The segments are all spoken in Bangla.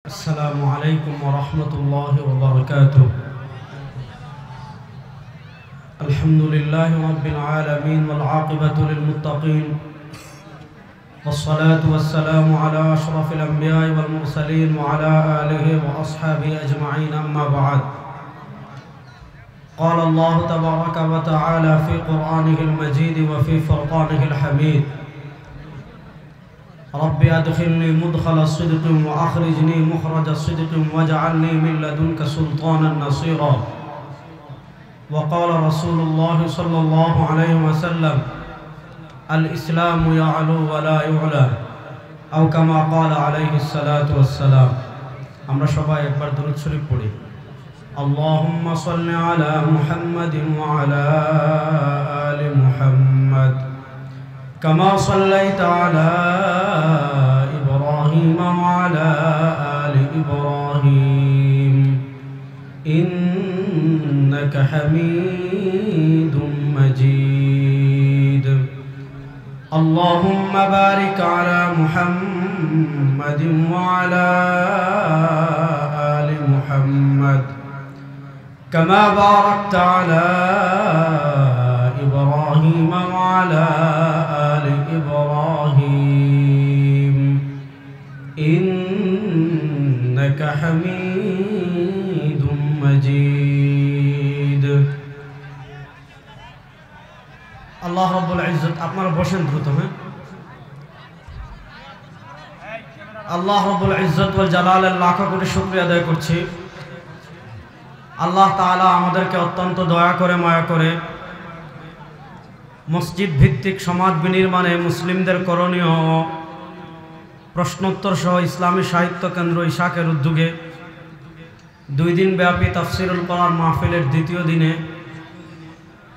السلام عليكم ورحمة الله وبركاته. الحمد لله رب العالمين والعاقبة للمتقين، والصلاة والسلام على أشرف الأنبياء والمرسلين وعلى آله وأصحابه أجمعين، أما بعد. قال الله تبارك وتعالى في قرآنه المجيد وفي فرقانه الحميد: رب أدخلني مدخل الصدق وأخرجني مخرج الصدق واجعلني من لدنك سلطانا نصيرا. وقال رسول الله صلى الله عليه وسلم: الإسلام يعلو ولا يعلى، أو كما قال عليه الصلاة والسلام. আমরা সবাই একবার দরুদ শরীফ পড়ি। اللهم صل على محمد وعلى آل محمد كما صليت على إبراهيم وعلى آل إبراهيم إنك حميد مجيد. اللهم بارك على محمد وعلى آل محمد كما باركت على إبراهيم وعلى آل إبراهيم إنك حميد مجيد. আল্লাহ রাব্বুল ইজ্জত, আপনারা বসেন দ্রুত। আল্লাহ রাব্বুল ইজ্জত ওয়াল জালালের লাখো কোটি শুকরিয়া আদায় করছি। আল্লাহ তাআলা আমাদেরকে অত্যন্ত দয়া করে মায়া করে মসজিদ ভিত্তিক সমাজ বিনির্মাণে মুসলিমদের করণীয় প্রশ্নোত্তর সহ ইসলামী সাহিত্য কেন্দ্র ইশাকের উদ্যোগে 2 দিন ব্যাপী তাফসিরুল কোরআন মাহফিলের দ্বিতীয় দিনে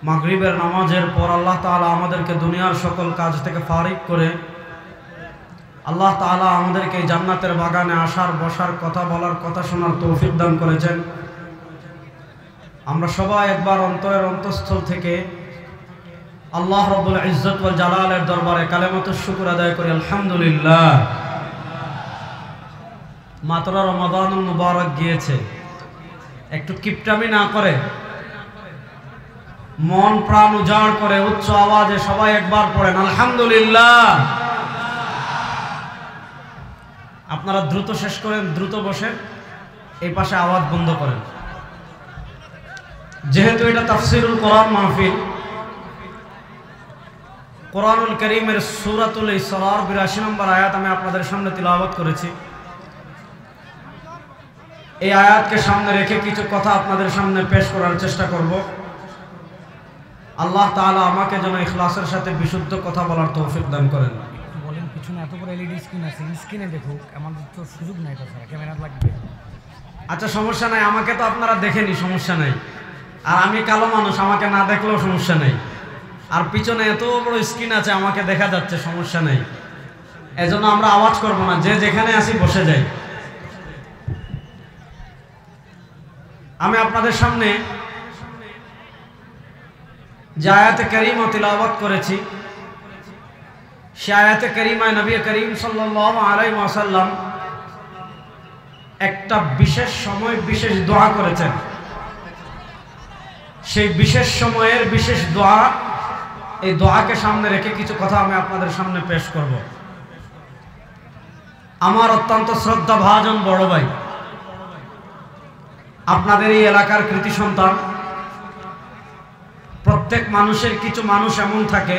মাগরিবের নামাজের পর আল্লাহ তাআলা আমাদেরকে দুনিয়ার সকল কাজ থেকে ফারিগ করে আল্লাহ তাআলা আমাদেরকে জান্নাতের বাগানে আসার, বসার, কথা বলার, কথা শোনার তৌফিক দান করেছেন। আমরা সবাই একবার অন্তরের অন্তঃস্থল থেকে আল্লাহ রাব্বুল ইজ্জত ওয়াল জালালের দরবারে কালেমাতুশ শুকর আদায় করি, আলহামদুলিল্লাহ। মাত্র রমাদানুল মুবারক গিয়েছে, একটু কিপটামি না করে মন প্রাণ উজাড় করে উচ্চ আওয়াজে সবাই একবার পড়েন আলহামদুলিল্লাহ। আপনারা দ্রুত শেষ করেন, দ্রুত বসেন, এই পাশে আওয়াজ বন্ধ করেন। যেহেতু এটা তাফসিরুল কোরআন মাহফিল, কোরআনুল কারীমের সূরাতুল ইসরার 82 নম্বর আয়াত আমি আপনাদের সামনে তিলাওয়াত করেছি। এই আয়াতকে সামনে রেখে কিছু কথা আপনাদের সামনে পেশ করার চেষ্টা করব। আল্লাহ তাআলা আমাকে যেন ইখলাসের সাথে বিশুদ্ধ কথা বলার তৌফিক দান করেন। বলেন, পিছনে এত বড় এলইডি স্ক্রিন আছে, স্ক্রিনে দেখুক, আমাদের তো সুযোগ নাই, তাছাড়া ক্যামেরা লাগবে। আচ্ছা, সমস্যা নাই, আমাকে তো আপনারা দেখেনি, সমস্যা নাই। আর আমি কালো মানুষ, আমাকে না দেখলেও সমস্যা নেই। আর পিছনে এত বড় স্ক্রিন আছে, আমাকে দেখা যাচ্ছে, সমস্যা নেই। এজন্য আমরা আওয়াজ করব না, যে যেখানে আসি বসে যাই। আমি আপনাদের সামনে যে আয়াতে কারিমা তিলাওয়াত করেছি, সে আয়াতে কারিমায় নবী করিম সাল্লাল্লাহু আলাইহি ওয়াসাল্লাম একটা বিশেষ সময় বিশেষ দোয়া করেছেন। সেই বিশেষ সময়ের বিশেষ দোয়া, এই দোয়াকে সামনে রেখে কিছু কথা আমি আপনাদের সামনে পেশ করব। আমার অত্যন্ত শ্রদ্ধাভাজন বড় ভাই, আপনাদের এই এলাকার কৃতি সন্তান। প্রত্যেক মানুষের কিছু মানুষ এমন থাকে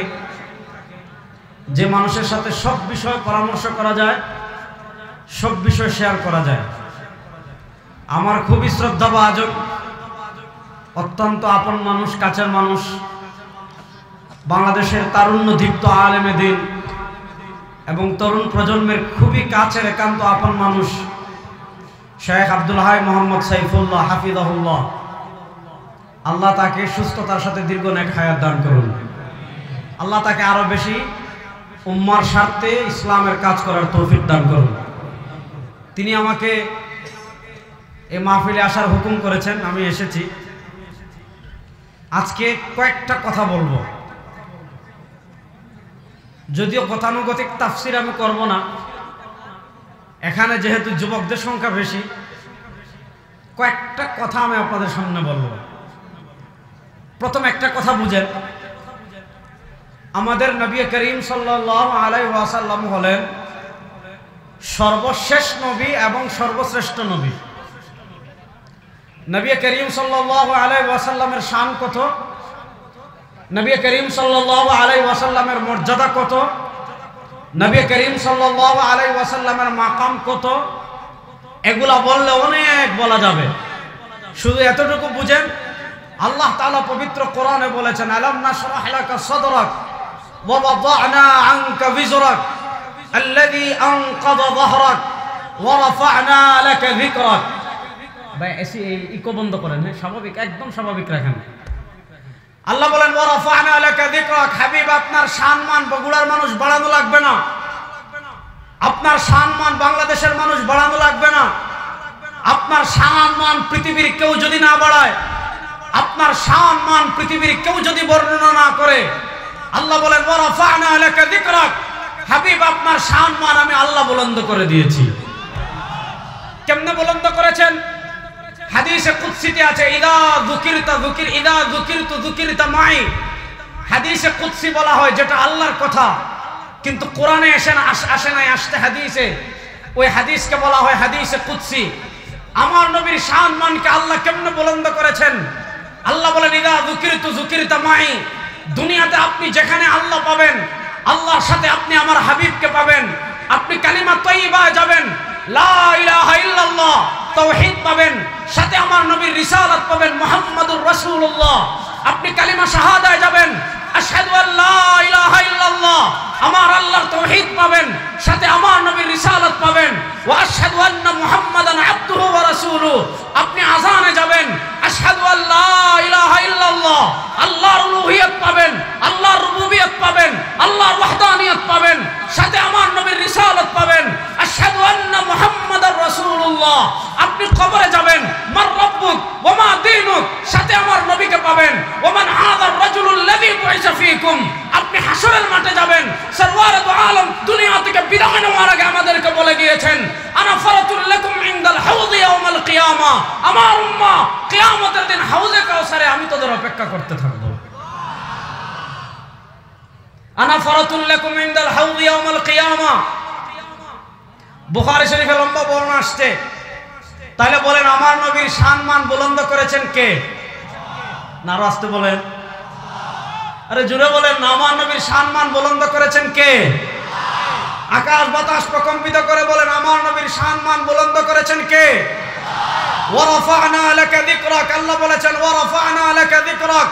যে মানুষের সাথে সব বিষয়ে পরামর্শ করা যায়, সব বিষয় শেয়ার করা যায়। আমার খুবই শ্রদ্ধাভাজন, অত্যন্ত আপন মানুষ, কাছের মানুষ, বাংলাদেশের তারুণ্য দীপ্ত আলেমে দ্বীন এবং তরুণ প্রজন্মের খুবই কাছের একান্ত আপন মানুষ শেখ আব্দুল হাই মোহাম্মদ সাইফুল্লাহ হাফিজাহুল্লাহ। আল্লাহ তাকে সুস্থতার সাথে দীর্ঘ নেক হায়াত দান করুন। আল্লাহ তাকে আরো বেশি উম্মার স্বার্থে ইসলামের কাজ করার তৌফিক দান করুন। তিনি আমাকে এই মাহফিলে আসার হুকুম করেছেন, আমি এসেছি। আজকে কয়েকটা কথা বলবো, যদিও গতানুগতিক তাফসির আমি করব না, এখানে যেহেতু যুবকদের সংখ্যা বেশি, কয়েকটা কথা আমি আপনাদের সামনে বলবো। প্রথম একটা কথা বুঝেন, আমাদের নবী করিম সাল্লাল্লাহু আলাইহি ওয়াসাল্লাম হলেন সর্বশেষ নবী এবং সর্বশ্রেষ্ঠ নবী। নবী করিম সাল্লাল্লাহু আলাইহি ওয়াসাল্লামের শান কত, নবী করিম সাল্লাল্লাহু আলাইহি ওয়াসাল্লামের মর্যাদা কত, নবী করিম সাল্লাল্লাহু আলাইহি ওয়াসাল্লামের মাকাম কত, এগুলা বললে অনেক বলা যাবে। শুধু এতটুকু বুঝেন, আল্লাহ তাআলা পবিত্র কোরআনে বলেছেন, আলাম নাশরাহ লাকা সাদরাক ওয়া ওয়াদা'না আনকা বিজরাক আল্লাযী আনকাযা যাহরাক ওয়া রাফা'না লাকা যিকরাক। ভাই এসি ইকো বন্ধ করেন, স্বাভাবিক, একদম স্বাভাবিক রাখেন। আল্লাহ বলেন ওয়া রাফা'না লাকা যিকরাক, হাবিব আপনার সম্মান বগুড়ার মানুষ বাড়ানো লাগবে না, আপনার সম্মান বাংলাদেশের মানুষ বাড়ানো লাগবে না, আপনার সম্মান পৃথিবীর কেউ যদি না বাড়ায়, আপনার সম্মান পৃথিবীর কেউ যদি বর্ণনা না করে, আল্লাহ বলেন ওয়া রাফা'না লাকা যিকরাক, হাবিব আপনার সম্মান আমি আল্লাহ বুলন্দ করে দিয়েছি। কেমনে বুলন্দ করেছেন? হাদিসে কুদসিতে আছে, ইদা যুকিরতু যুকিরতা মাই। হাদিসে কুদসি বলা হয় যেটা আল্লাহর কথা, কিন্তু কোরআনে আসে নাই, আসতে হাদিসে, ওই হাদিসকে বলা হয় হাদিসে কুদসি। আমার নবীর সম্মানকে আল্লাহ কেমনে বুলন্দ করেছেন? আল্লাহ বলেন ইদা যুকিরতু যুকিরতা মাই। দুনিয়াতে আপনি যেখানে আল্লাহ পাবেন, আল্লাহর সাথে আপনি আমার হাবিবকে পাবেন। আপনি কালিমা তাইয়্যিবায় যাবেন, লা ইলাহা ইল্লাল্লাহ তাওহীদ পাবেন, সাথে আমার নবীর রিসালাত পাবেন, মুহাম্মাদুর রাসূলুল্লাহ। আপনি কালিমা শাহাদায় যাবেন, আশহাদু আল্লা ইলাহা ইল্লাল্লাহ, আমার আল্লাহর তাওহীদ পাবেন, সাথে আমার নবীর রিসালাত পাবেন, ওয়া আশহাদু আন্না মুহাম্মাদান আবদুহু ওয়া রাসূলুহু। আপনি আযানে যাবেন, আশহাদু আল্লা ইলাহা ইল্লাল্লাহ, আল্লাহর উলুহিয়ত পাবেন, আল্লাহর রুবুবিয়ত পাবেন, আল্লাহর ওয়াহদানিয়ত পাবেন, সাথে আমার নবীর রিসালাত পাবেন, আশহাদু আন্না মুহাম্মাদার রাসূলুল্লাহ। আপনি কবরে যাবেন, মার রাব্বুক ওয়া মা দীনুক, সাথে আমার নবীকে পাবেন, ওয়া মান হাযার রাজুলুল লাযী বুইসা ফীকুম। আপনি হাশরের মাঠে যাবেন, সরওয়ারে দু আলম দুনিয়া থেকে বিদায় নেওয়ার আগে আমাদেরকে বলে গিয়েছেন, আনা ফারাতুল লাকুম ইনদাল হাউযি ইয়াউমাল কিয়ামা। আমার উম্মাহ কিয়ামতের দিন হাউজে কাউসারে আমি তোদের অপেক্ষা করতে থাকব। আনা ফারাতুল লাকুম ইনদাল হাউযি ইয়াউমাল কিয়ামা। বুখারী শরীফে লম্বা বর্ণনা আসছে। তাহলে বলেন আমার নবীর সম্মান বুলন্দ করেছেন কে? নারা আসতে বলেন, আরে জুড়ে বলেন, আমার নবীর সম্মান বুলন্দ করেছেন কে? আকাশ বাতাস প্রকম্পিত করে বলেন, আমার নবীর সম্মান বুলন্দ করেছেন কে? ওয়া রাফা'না লাকা যিকরাক। আল্লাহ বলেছেন ওয়া রাফা'না লাকা যিকরাক,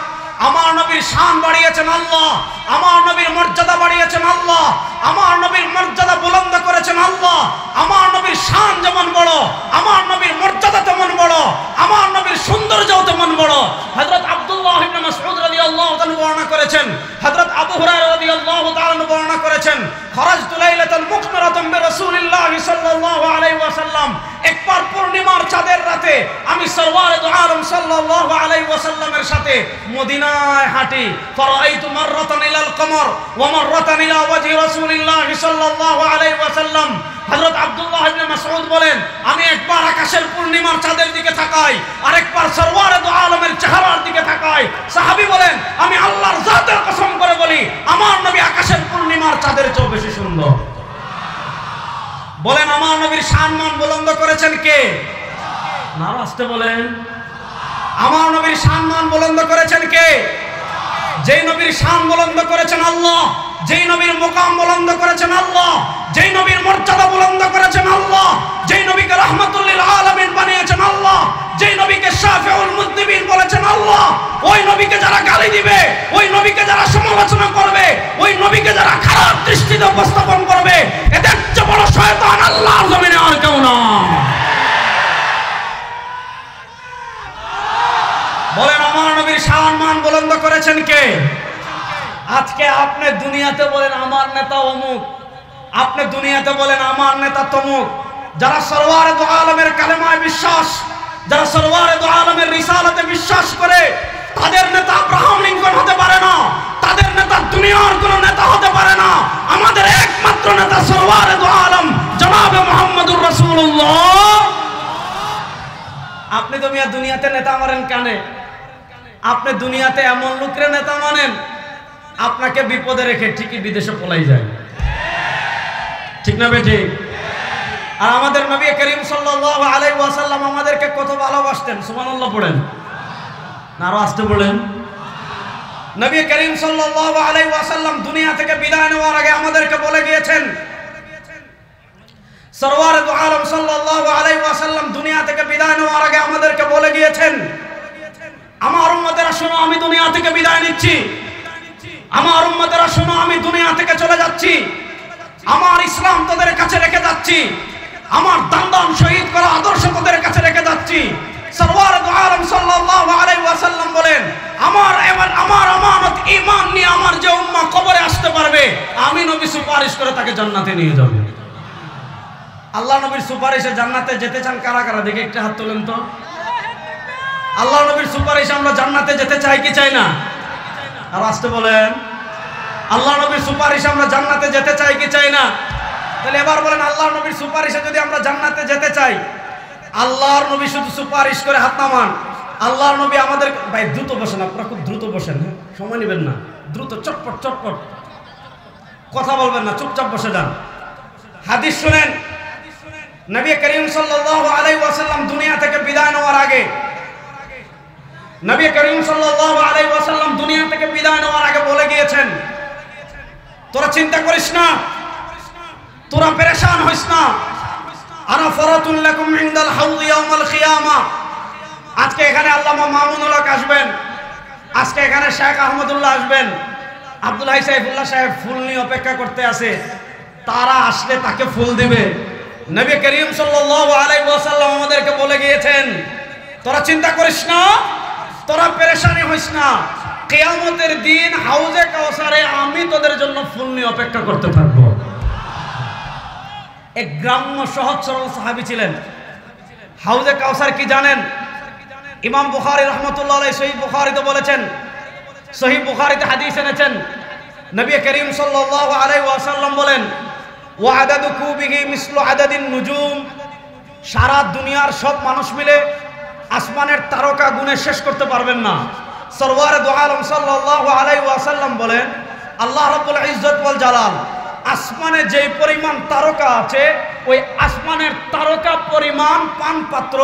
আমার নবীর শান বাড়িয়েছেন আল্লাহ, আমার নবীর মর্যাদা বাড়িয়েছেন আল্লাহ, আমার নবীর মর্যাদা বুলন্দ করেছেন আল্লাহ। আমার নবীর শান যেমন বড়, আমার নবীর মর্যাদা তেমন বড়, আমার নবীর সৌন্দর্যও তেমন বড়। হযরত আব্দুল্লাহ ইবনে মাসউদ রাদিয়াল্লাহু তাআলা বর্ণনা করেছেন, হযরত আবু হুরায়রা রাদিয়াল্লাহু তাআলা বর্ণনা করেছেন, খরাজতু লাইলাতান মুকমিরাতান বিরাসূলিল্লাহি সাল্লাল্লাহু আলাইহি ওয়াসাল্লাম। একবার পূর্ণিমার চাঁদের রাতে আমি সরওয়ারে দু আলম সাল্লাল্লাহু আলাইহি ওয়াসাল্লামের সাথে মদিনায় হাঁটি। ফারাআইতু মাররাতান ইলাল কমর ওয়া মাররাতান ইলা ওয়াজহি রাসূলিল্লাহি সাল্লাল্লাহু আলাইহি ওয়াসাল্লাম। হযরত আব্দুল্লাহ ইবনে মাসউদ বলেন, আমি একবার আকাশের পূর্ণিমার চাঁদের দিকে তাকাই, আরেকবার সরওয়ারে দু আলমের চেহারার দিকে তাকাই। সাহাবী বলেন, আমি আল্লাহর জাতের কসম করে বলি, আমার নবী আকাশের পূর্ণিমার চাঁদের চেয়ে বেশি সুন্দর। বলেন আমার নবীর সম্মান বুলন্দ করেছেন কে? নারা আসতে বলেন, আমার নবীর সম্মান বুলন্দ করেছেন কে? যেই নবীর শান বুলন্দ করেছেন আল্লাহ, যেই নবীর মুকাম বুলন্দ করেছেন আল্লাহ, যেই নবীর মর্যাদা বুলন্দ করেছেন আল্লাহ, যেই নবীকে রাহমাতুল লিল আলামিন বানিয়েছেন আল্লাহ, যেই নবীকে শাফিউল মুযনিবিন বলেছেন আল্লাহ, ওই নবীকে যারা গালি দিবে, ওই নবীকে যারা সমালোচনা করবে, ওই নবীকে যারা খারাপ দৃষ্টিতে উপস্থাপন করবে, এদের চেয়ে বড় শয়তান আল্লাহর জমিনে আর কেউ না। বলেন আমার নবীর সম্মান বুলন্দ করেছেন কে? আজকে আপনি দুনিয়াতে বলেন আমার নেতা অমুক, আপনি দুনিয়াতে বলেন আমার নেতা তমুক। যারা সরওয়ারে দু আলমের কালেমায় বিশ্বাস, যারা সরওয়ারে দু আলমের রিসালাতে বিশ্বাস করে, তাদের নেতা আব্রাহাম লিঙ্কন হতে পারে না, তাদের নেতা দুনিয়ার কোনো নেতা হতে পারে না। আমাদের একমাত্র নেতা সরওয়ারে দু আলম জনাবে মুহাম্মদুর রাসূলুল্লাহ। আপনি তো মিয়া দুনিয়াতে নেতা মানেন কানে, আপনি দুনিয়াতে এমন লোকরে নেতা মানেন আপনাকে বিপদে রেখে ঠিকই বিদেশে পলাই যায়, ঠিক না বেঠি? আর আমাদের নবী করিম সাল্লাল্লাহু আলাইহি ওয়াসাল্লাম আমাদেরকে কত ভালোবাসতেন, সুবহানাল্লাহ পড়েন না, আরো আসতে বলেন। নবী করিম সাল্লাল্লাহু আলাইহি ওয়াসাল্লাম দুনিয়া থেকে বিদায় নেওয়ার আগে আমাদেরকে বলে গিয়েছেন, সরওয়ার দু আলম সাল্লাল্লাহু আলাইহি ওয়াসাল্লাম দুনিয়া থেকে বিদায় নেওয়ার আগে আমাদেরকে বলে গিয়েছেন, আমার উম্মতেরা শোনো, আমি দুনিয়া থেকে বিদায় নিচ্ছি। আমার উম্মতেরা শোনো, আমি দুনিয়া থেকে চলে যাচ্ছি। আমার ইসলাম তোদের কাছে রেখে যাচ্ছি, আমার দান শহীদ করা আদর্শ তোদের কাছে রেখে যাচ্ছি। সরওয়ার দু আলম সাল্লাল্লাহু আলাইহি ওয়াসাল্লাম বলেন, আমার আমানত ঈমান নিয়ে আমার যে উম্মাহ কবরে আসতে পারবে, আমি নবী সুপারিশ করে তাকে জান্নাতে নিয়ে যাব। আল্লাহ নবীর সুপারিশে জান্নাতে যেতে চান কারা কারা? দেখে একটা হাত তোলেন তো। আল্লাহ নবীর সুপারিশে আমরা জান্নাতে যেতে চাই কি চাই না? আর আসতে বলেন, আল্লাহ নবীর সুপারিশে আমরা জান্নাতে যেতে চাই কি চাই না? তাহলে এবার বলেন, আল্লাহ নবীর সুপারিশে যদি আমরা জান্নাতে যেতে চাই, আল্লাহর নবী শুধু সুপারিশ করে হাত নামান। আল্লাহর নবী আমাদের, ভাই দ্রুত বসেন, আপনারা খুব দ্রুত বসেন, হ্যাঁ সময় নেবেন না, দ্রুত চটপট চটপট কথা বলবেন না, চুপচাপ বসে যান। হাদিস শুনেন, নবী করিম সাল্লাল্লাহু আলাইহি ওয়াসাল্লাম দুনিয়া থেকে বিদায় নেওয়ার আগে, নবী করিম সাল্লাল্লাহু আলাইহি ওয়াসাল্লাম দুনিয়া থেকে বিদায় নেওয়ার আগে বলে গিয়েছেন, তোরা চিন্তা করিস না, তোরা পেরেশান হইস না, আনা ফারাতুল লাকুম ইনদাল হাউদ ইয়াউমাল কিয়ামা। আজকে এখানে আল্লামা মামুনুল হক আসবেন, আজকে এখানে শেখ আহমদুল্লাহ আসবেন, আব্দুল হাই সাইফুল্লাহ সাহেব ফুল নিয়ে অপেক্ষা করতে আছে, তারা আসলে তাকে ফুল দিবে। নবী করিম সাল্লাল্লাহু আলাইহি ওয়াসাল্লাম আমাদেরকে বলে গিয়েছেন, তোরা চিন্তা করিস না, তোরা পেরেশানি হইস না, কিয়ামতের দিন হাউজে কাউসারে আমি তোদের জন্য ফুল নিয়ে অপেক্ষা করতে থাকবো। এক গ্রাম্য সহজ সরল সাহাবী ছিলেন। হাউজে কাউসার কি জানেন? ইমাম বুখারী রাহমাতুল্লাহ আলাইহি সহিহ বুখারীতে বলেছেন, সহিহ বুখারীতে হাদিস এনেছেন, নবী করিম সাল্লাল্লাহু আলাইহি ওয়াসাল্লাম বলেন, ওয়া আদাদু কুবিহি মিসলু আদাদিন নুজুম। সারা দুনিয়ার সব মানুষ মিলে আসমানের তারকা গুণে শেষ করতে পারবেন না। সরওয়ার দু আলম সাল্লাল্লাহু আলাইহি ওয়াসাল্লাম বলেন, আল্লাহ রাব্বুল ইজ্জত ওয়াল জালাল আসমানে যেই পরিমাণ তারকা আছে, ওই আসমানের তারকা পরিমাণ পানপাত্র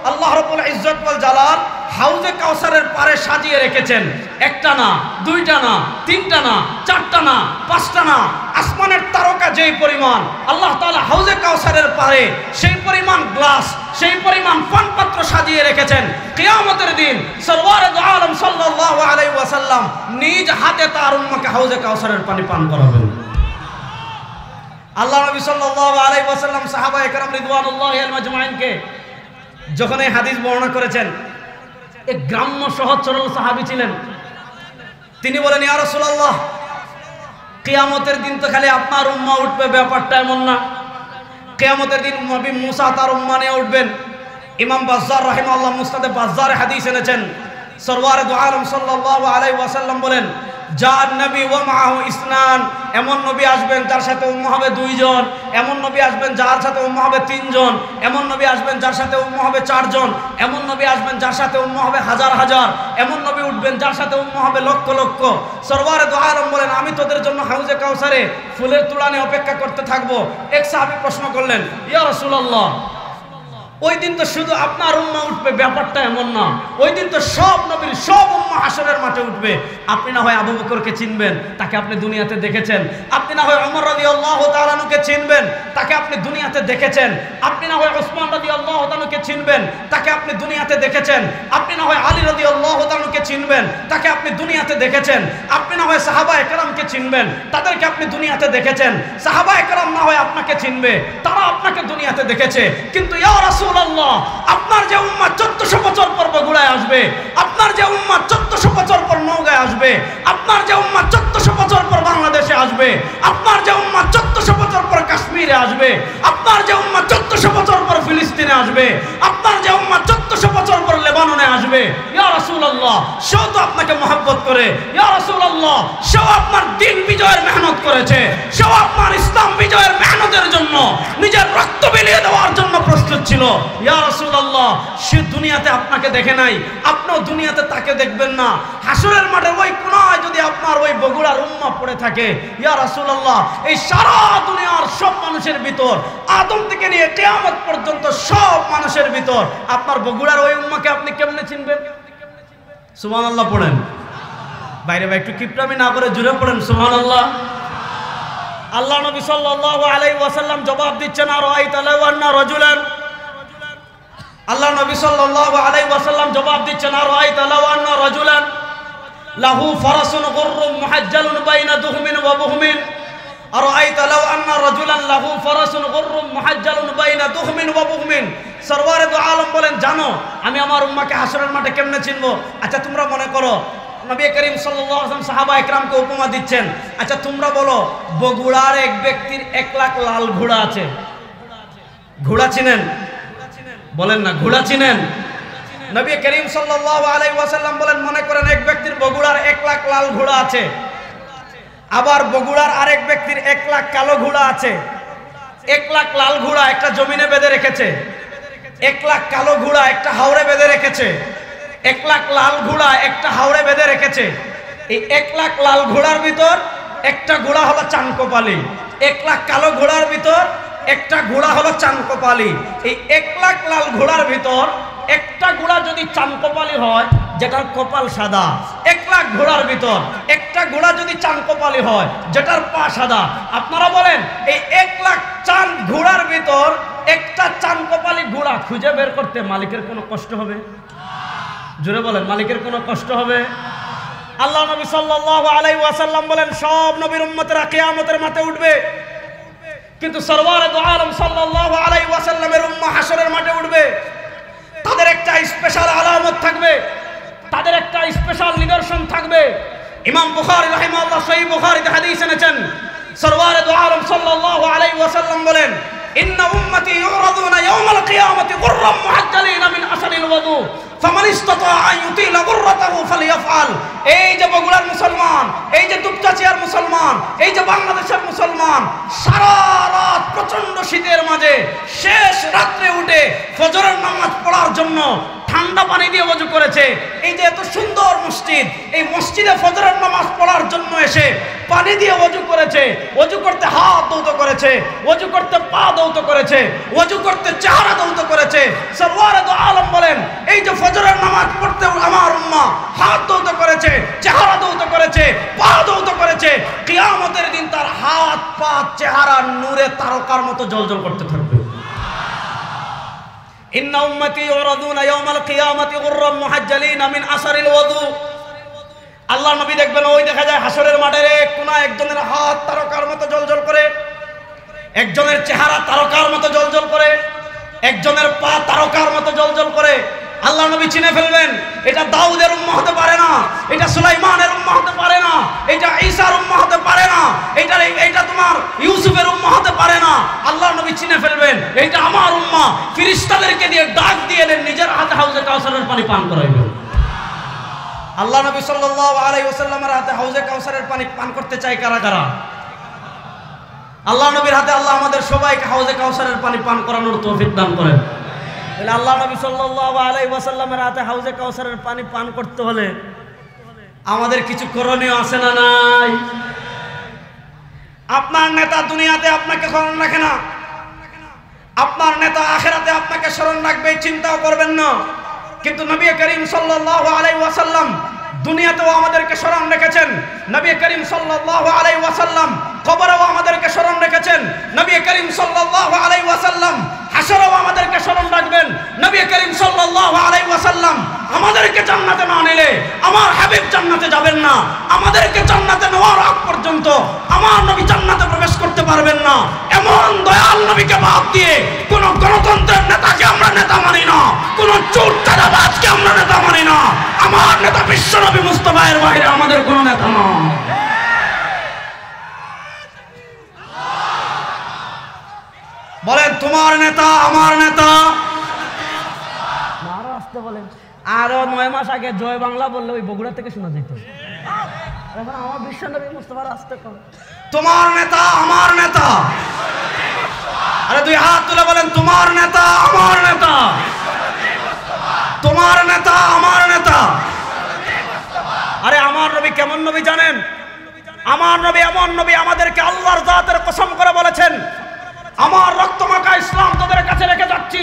আল্লাহ রাব্বুল ইজ্জত ওয়াল জালাল হাউজে কাউসারের পারে সাজিয়ে রেখেছেন। একটা না, দুইটা না, তিনটা না, চারটা না, পাঁচটা না, আসমানের তারকা যেই পরিমাণ, আল্লাহ তাআলা হাউজে কাউসারের পারে সেই পরিমাণ গ্লাস, সেই পরিমাণ পানপাত্র সাজিয়ে রেখেছেন। কিয়ামতের দিন সরওয়ার দু আলম সাল্লাল্লাহু আলাইহি ওয়াসাল্লাম নিজ হাতে তার উম্মতকে হাউজে কাউসারের পানি পান করাবেন। আল্লাহ নবী সাল্লাল্লাহু আলাইহি ওয়াসাল্লাম সাহাবায়ে কেরাম রিদওয়ানুল্লাহি আলাইহিম আজমাইনকে যখন এই হাদিস বর্ণনা করেছেন, এক গ্রাম্য সহজ সরল সাহাবী ছিলেন। তিনি বলেন, ইয়া রাসূলুল্লাহ, কিয়ামতের দিন তো খালি আপনার উম্মাহ উঠবে ব্যাপারটা এমন না। কিয়ামতের দিন নবী মুসা তার উম্মাহ নিয়ে উঠবেন। ইমাম বাজ্জার রাহিমাহুল্লাহ মুসনাদে বাজ্জারে হাদিস এনেছেন, সরওয়ার দু আলম সাল্লাল্লাহু আলাইহি ওয়াসাল্লাম বলেন, যার নবী ওয়া মাহু ইসনান, এমন নবী আসবেন যার সাথে উম্মাহ হবে 2 জন, এমন নবী আসবেন যার সাথে উম্মাহ হবে 3 জন, এমন নবী আসবেন যার সাথে উম্মাহ হবে 4 জন, এমন নবী আসবেন যার সাথে উম্মাহ হবে হাজার হাজার, এমন নবী উঠবেন যার সাথে উম্মাহ হবে লক্ষ লক্ষ। সরওয়ার দু আলম বলেন, আমি তোদের জন্য হাউজে কাউসারে ফুলের তুলানে অপেক্ষা করতে থাকবো। এক সাহাবী প্রশ্ন করলেন, ইয়া রাসূলুল্লাহ, ওই দিন তো শুধু আপনার উম্মাহ উঠবে ব্যাপারটা এমন না, ওই দিন তো সব নবীর সব উম্মাহ হাসরের মাঠে উঠবে। আপনি না হয় আবু বকরকে চিনবেন, তাকে আপনি দুনিয়াতে দেখেছেন। আপনি না হয় ওমর রাদিয়াল্লাহু তাআলা আনহুকে চিনবেন, তাকে আপনি দুনিয়াতে দেখেছেন। আপনি না হয় ওসমান রাদিয়াল্লাহু তাআলা আনহুকে চিনবেন, তাকে আপনি দুনিয়াতে দেখেছেন। আপনি না হয় আলী রাদিয়াল্লাহু তাআলা আনহুকে চিনবেন, তাকে আপনি দুনিয়াতে দেখেছেন। আপনি না হয় সাহাবায়ে কেরামকে চিনবেন, তাদেরকে আপনি দুনিয়াতে দেখেছেন। সাহাবায়ে কেরাম না হয় আপনাকে চিনবে, তারা আপনাকে দুনিয়াতে দেখেছে। কিন্তু ইয়া রাসূলুল্লাহ, আপনার যে উম্মাহ 1400 বছর পর বগুড়ায় আসবে, আপনার যে উম্মাহ 1400 বছর পর নওগাঁয় আসবে, আপনার যে উম্মাহ 1400 বছর পর বাংলাদেশে আসবে, আপনার যে উম্মাহ 1400 বছর পর কাশ্মীরে আসবে, আপনার যে উম্মাহ 1400 বছর পর ফিলিস্তিনে আসবে, আপনার যে উম্মাহ 1400 বছর পর জবাননে আসবে, ইয়া রাসূলুল্লাহ সেও তো আপনাকে মহব্বত করে, ইয়া রাসূলুল্লাহ সেও আপনার দিন বিজয়ের মেহনত করেছে, সেও আপনার ইসলাম বিজয়ের মেহনতের জন্য নিজের রক্ত বিলিয়ে দেওয়ার জন্য প্রস্তুত ছিল। ইয়া রাসূলুল্লাহ সে দুনিয়াতে আপনাকে দেখে নাই, আপনিও দুনিয়াতে তাকে দেখবেন না। হাসরের মাঠে ওই কোনায় যদি আপনার ওই বগুড়ার উম্মাহ পড়ে থাকে, ইয়া রাসূলুল্লাহ এই সারা দুনিয়ার সব মানুষের ভিতর, আদম থেকে নিয়ে কিয়ামত পর্যন্ত সব মানুষের ভিতর আপনার বগুড়ার ওই উম্মাহকে আপনি কেমনে চিনবেন? সুবহানাল্লাহ পড়েন। বাইরে ভাই একটু কিপটামি না করে জুড়ে পড়েন সুবহানাল্লাহ। আল্লাহ নবী সাল্লাল্লাহু আলাইহি ওয়াসাল্লাম জবাব দিচ্ছেন, আর রাআইতা লাউ আন্না রাজুলান, আল্লাহ নবী সাল্লাল্লাহু আলাইহি ওয়াসাল্লাম জবাব দিচ্ছেন, আর রাআইতা লাউ আন্না রাজুলান লাহু ফারাসুন গুররুম মুহাজ্জালুন বাইনা দুহমিন ওয়া বুহমিন, আর রাআইতা লাউ আন্না রাজুলান লাহু ফারাসুন গুররুম মুহাজ্জালুন বাইনা দুহমিন ওয়া বুহমিন। সরওয়ারে দু আলম বলেন, জানো আমি আমার উম্মাহকে হাসরের মাঠে কেমনে চিনবো? আচ্ছা তোমরা মনে করো, নবী করিম সাল্লাল্লাহু আলাইহি ওয়াসাল্লাম সাহাবা একরামকে উপমা দিচ্ছেন, আচ্ছা তোমরা বলো বগুড়ার এক ব্যক্তির 1 লাখ লাল ঘোড়া আছে। ঘোড়া চিনেন? বলেন না, ঘোড়া চিনেন? নবী করিম সাল্লাল্লাহু আলাইহি ওয়াসাল্লাম বলেন, মনে করেন এক ব্যক্তির বগুড়ার 1 লাখ লাল ঘোড়া আছে, আবার বগুড়ার আরেক ব্যক্তির 1 লাখ কালো ঘোড়া আছে। 1 লাখ লাল ঘোড়া একটা জমিনে বেঁধে রেখেছে, 1 লাখ কালো ঘোড়া একটা হাওরে বেঁধে রেখেছে, 1 লাখ লাল ঘোড়া একটা হাওরে বেঁধে রেখেছে। এই 1 লাখ লাল ঘোড়ার ভিতর একটা ঘোড়া হলো চানকোপালি, 1 লাখ কালো ঘোড়ার ভিতর একটা ঘোড়া হলো চানকোপালি। এই 1 লাখ লাল ঘোড়ার ভিতর একটা ঘোড়া যদি চানকোপালি হয়, যেটার কপাল সাদা, 1 লাখ ঘোড়ার ভিতর একটা ঘোড়া যদি চানকোপালি হয়, যেটার পা সাদা, আপনারা বলেন এই 1 লাখ চান ঘোড়ার ভিতর একটা চানকোপালি ঘোড়া খুঁজে বের করতে মালিকের কোনো কষ্ট হবে? জোরে বলেন, মালিকের কোনো কষ্ট হবে? আল্লাহ নবী সাল্লাল্লাহু আলাইহি ওয়াসাল্লাম বলেন, সব নবীর উম্মতেরা কিয়ামতের মাঠে উঠবে, কিন্তু সরওয়ারে দু আলম সাল্লাল্লাহু আলাইহি ওয়াসাল্লামের উম্মাহ হাসরের মাঠে উঠবে। তাদের একটা স্পেশাল আলামত থাকবে, তাদের একটা স্পেশাল নিদর্শন থাকবে। ইমাম বুখারী রাহিমাহুল্লাহ সহিহ বুখারীতে হাদিস এনেছেন, সরওয়ারে দু আলম সাল্লাল্লাহু আলাইহি ওয়াসাল্লাম বলেন, ইন্না উম্মতি ইউরাদুনা ইয়াওমাল কিয়ামাতি গুররাম মুহাজ্জালিনা মিন আসারিল ওয়াদু ফামান ইসতাতা আন ইউতিলা গুররাতাহু ফালইয়াফআল। এই যে বগুড়ার মুসলমান, এই যে দুপচাচিয়ার মুসলমান, এই যে বাংলাদেশের মুসলমান, সারা রাত প্রচন্ড শীতের মাঝে শেষ রাত্রে উঠে ফজরের নামাজ পড়ার জন্য ঠান্ডা পানি দিয়ে ওযু করেছে। এই যে এত সুন্দর মসজিদ, এই মসজিদে ফজরের নামাজ পড়ার জন্য এসে পানি দিয়ে ওযু করেছে, ওযু করতে হাত ধৌত করেছে, ওযু করতে পা ধৌত করেছে, ওযু করতে চেহারা ধৌত করেছে। সরওয়ারে দু আলম বলেন, এই যে ফজরের নামাজ পড়তে আমার উম্মাহ হাত ধৌত করেছে, চেহারা ধৌত করেছে, পা ধৌত করেছে, কিয়ামতের দিন তার হাত পা চেহারা নূরে তারকার মতো জ্বলজ্বল করতে থাকবে। ইন্না উম্মতি ইউরাদুনা ইয়াওমাল কিয়ামাতি গুররাম মুহাজ্জালিনা মিন আসারিল ওযু। আল্লাহ নবী দেখবেন, ওই দেখা যায় হাসরের মাঠের এক কোনায় একজনের হাত তারকার মতো জ্বলজ্বল করে, একজনের চেহারা তারকার মতো জ্বলজ্বল করে, একজনের পা তারকার মতো জ্বলজ্বল করে। আল্লাহ নবী চিনে ফেলবেন, এটা দাউদের উম্মাহ হতে পারে না, এটা সুলাইমানের উম্মাহ হতে পারে না, এটা ঈসার উম্মাহ হতে পারে না, এটা তোমার ইউসুফের উম্মাহ হতে পারে না। আল্লাহ নবী চিনে ফেলবেন, এটা আমার উম্মাহ। ফেরেশতাদেরকে দিয়ে ডাক দিয়ে নিজের হাতে হাউজে কাউসারের পানি পান করাইবেন। আল্লাহ নবী সাল্লাল্লাহু আলাইহি ওয়াসাল্লামের হাতে হাউজে কাউসারের পানি পান করতে চাই কারা কারা? আল্লাহ নবীর হাতে আল্লাহ আমাদের সবাইকে হাউজে কাউসারের পানি পান করানোর তৌফিক দান করেন। তাহলে আল্লাহ নবী সাল্লাল্লাহু আলাইহি ওয়াসাল্লামের হাতে হাউজে কাউসারের পানি পান করতে হলে আমাদের কিছু করণীয় আছে না নাই? আপনার নেতা দুনিয়াতে আপনাকে স্মরণ রাখে না, আপনার নেতা আখিরাতে আপনাকে স্মরণ রাখবে, চিন্তাও করবেন না। কিন্তু নবী করিম সাল্লাল্লাহু আলাইহি ওয়াসাল্লাম দুনিয়াতেও আমাদেরকে স্মরণ রেখেছেন। নবী করিম সাল্লাল্লাহু আলাইহি ওয়াসাল্লাম কবরেও আমাদেরকে স্মরণ রেখেছেন। নবী করিম সাল্লাল্লাহু আলাইহি ওয়াসাল্লাম হাসরেও আমাদেরকে স্মরণ রাখবেন। নবী করিম সাল্লাল্লাহু আলাইহি ওয়াসাল্লাম আমাদেরকে জান্নাতে না নিলে আমার হাবিব জান্নাতে যাবেন না। আমাদেরকে জান্নাতে নেওয়ার আগ পর্যন্ত আমার নবী জান্নাতে প্রবেশ করতে পারবেন না। এমন দয়াল নবীকে বাদ দিয়ে কোন গণতন্ত্রের নেতাকে আমরা নেতা মানি না, কোন চোর চাঁদাবাজকে আমরা নেতা মানি না। আমার নেতা বিশ্ব নবী মুস্তাফায়ের বাইরে আমাদের কোন নেতা নয়। বলেন, তোমার নেতা আমার নেতা। আরো আসতে বলেন। আরো 9 মাস আগে জয় বাংলা বললে ওই বগুড়া থেকে শোনা যেত। এখন আমার বিশ্বনবী মুস্তাফার আসতে কম। তোমার নেতা আমার নেতা, আরে দুই হাত তুলে বলেন তোমার নেতা আমার নেতা, তোমার নেতা আমার নেতা। আরে আমার নবী কেমন নবী জানেন? আমার নবী এমন নবী, আমাদেরকে আল্লাহর জাতের কসম করে বলেছেন, আমার রক্তমাখা ইসলাম তোদের কাছে রেখে যাচ্ছি,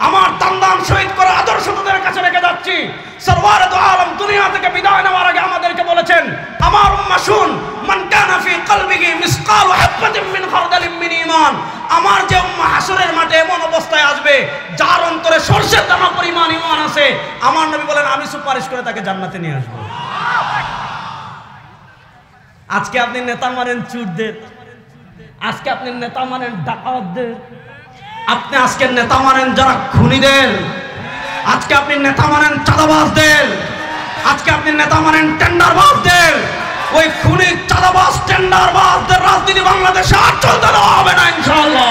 আমার দান শহীদ করে আদর্শ তোদের কাছে রেখে যাচ্ছি। সরওয়ারে দু আলম দুনিয়া থেকে বিদায় নেওয়ার আগে আমাদেরকে বলেছেন, আমার উম্মাহ শুন, মান কানা ফি কলবিহি মিসকালু হাববাতিন মিন খারদালিন মিন ঈমান। আমার যে উম্মাহ হাসরের মাঠে এমন অবস্থায় আসবে যার অন্তরে সরষের দানা পরিমাণ ঈমান আছে, আমার নবী বলেন আমি সুপারিশ করে তাকে জান্নাতে নিয়ে আসব। আজকে আপনি নেতা মানেন চুরদের, আজকে আপনি নেতা মানেন ডাকাতদের, আপনি আজকে নেতা মানেন যারা খুনিদের, আজকে আপনি নেতা মানেন চাঁদাবাজদের, আজকে আপনি নেতা মানেন টেন্ডারবাজদের। ওই খুনি চাঁদাবাজ টেন্ডারবাজদের রাজনীতি বাংলাদেশে আর চলতে দেওয়া হবে না ইনশাআল্লাহ।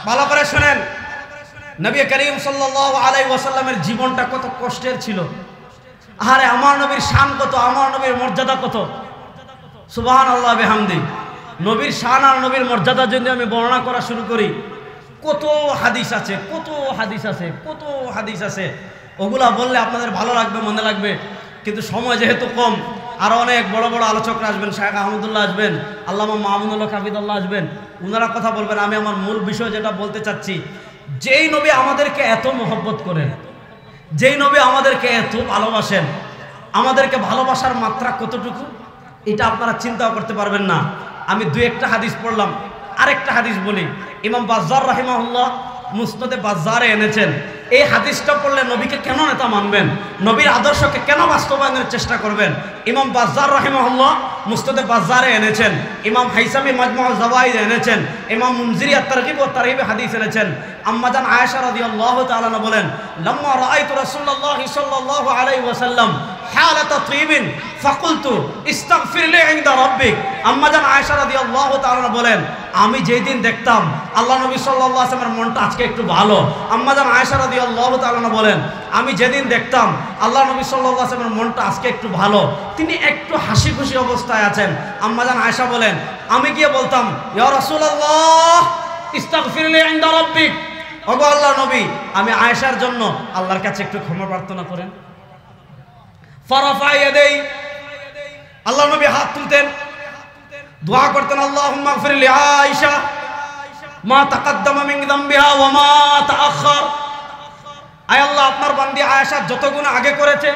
ভালো করে শুনেন, নবী করিম সাল্লাল্লাহু আলাইহি ওয়াসাল্লামের জীবনটা কত কষ্টের ছিল। আরে আমার নবীর শান কত, আমার নবীর মর্যাদা কত, সুবহানাল্লাহ বিহামদি। নবীর শান আর নবীর মর্যাদা যদি আমি বর্ণনা করা শুরু করি, কত হাদিস আছে, কত হাদিস আছে, কত হাদিস আছে। ওগুলা বললে আপনাদের ভালো লাগবে, মনে লাগবে, কিন্তু সময় যেহেতু কম, আরো অনেক বড় বড় আলোচকরা আসবেন, শায়েখ আহমদুল্লাহ আসবেন, আল্লামা মামুনুল হক হাফিজুল্লাহ আসবেন, ওনারা কথা বলবেন। আমি আমার মূল বিষয় যেটা বলতে চাচ্ছি, যেই নবী আমাদেরকে এত মহব্বত করেন, যেই নবী আমাদেরকে এত ভালোবাসেন, আমাদেরকে ভালোবাসার মাত্রা কতটুকু এটা আপনারা চিন্তাও করতে পারবেন না। আমি দুই একটা হাদিস পড়লাম, আরেকটা হাদিস বলি। ইমাম বাজ্জার রাহিমাহুল্লাহ মুসনাদে বাজ্জারে এনেছেন। এই হাদিসটা পড়লে নবীকে কেন নেতা মানবেন, নবীর আদর্শকে কেন বাস্তবায়নের চেষ্টা করবেন, ইমাম বাজ্জার রাহিমাহুল্লাহ মুসনাদে বাজ্জারে এনেছেন। ইমাম হাইসামি মাজমুউল জাওয়াইদ এনেছেন। ইমাম মুনজিরি আত-তারগিব ওয়া তারহিবে হাদিস এনেছেন। আম্মাজান আয়েশা রাদিয়াল্লাহু তাআলা বলেন, লাম্মা রাআইতু রাসূলুল্লাহি সাল্লাল্লাহু আলাইহি ওয়াসাল্লাম হালাতা তিবিন ফাকুলতু ইস্তাগফির লি ইনদা রাব্বিক। আম্মাজান আয়েশা রাদিয়াল্লাহু তাআলা বলেন, আমি যেই দিন দেখতাম আল্লাহ নবী সাল্লাল্লাহু আলাইহি ওয়াসাল্লামের মনটা আজকে একটু ভালো, আম্মাজান আয়েশা রাদিয়াল্লাহু তাআলা বলেন, আমি যেদিন দেখতাম আল্লাহ নবী সাল্লাল্লাহু আলাইহি ওয়াসাল্লামের মনটা আজকে একটু ভালো, তিনি একটু হাসি খুশি অবস্থায় আছেন। আম্মাজান আয়েশা বলেন, আমি গিয়ে বলতাম, ইয়া রাসূলুল্লাহ ইস্তাগফির লি ইনদা রাব্বিক, ওগো আল্লাহ নবী, আমি আয়েশার জন্য আল্লাহর কাছে একটু ক্ষমা প্রার্থনা করেন। ফারাফা ইয়াদাই, আল্লাহ নবী হাত তুলতেন, দোয়া করতেন, আল্লাহুম্মা গফির লি আয়েশা মা তাকাদ্দামা মিন যামবিহা ওয়া মা তাআখার। আয় আল্লাহ, আপনার বান্দি আয়েশা যত গুনাহ আগে করেছে,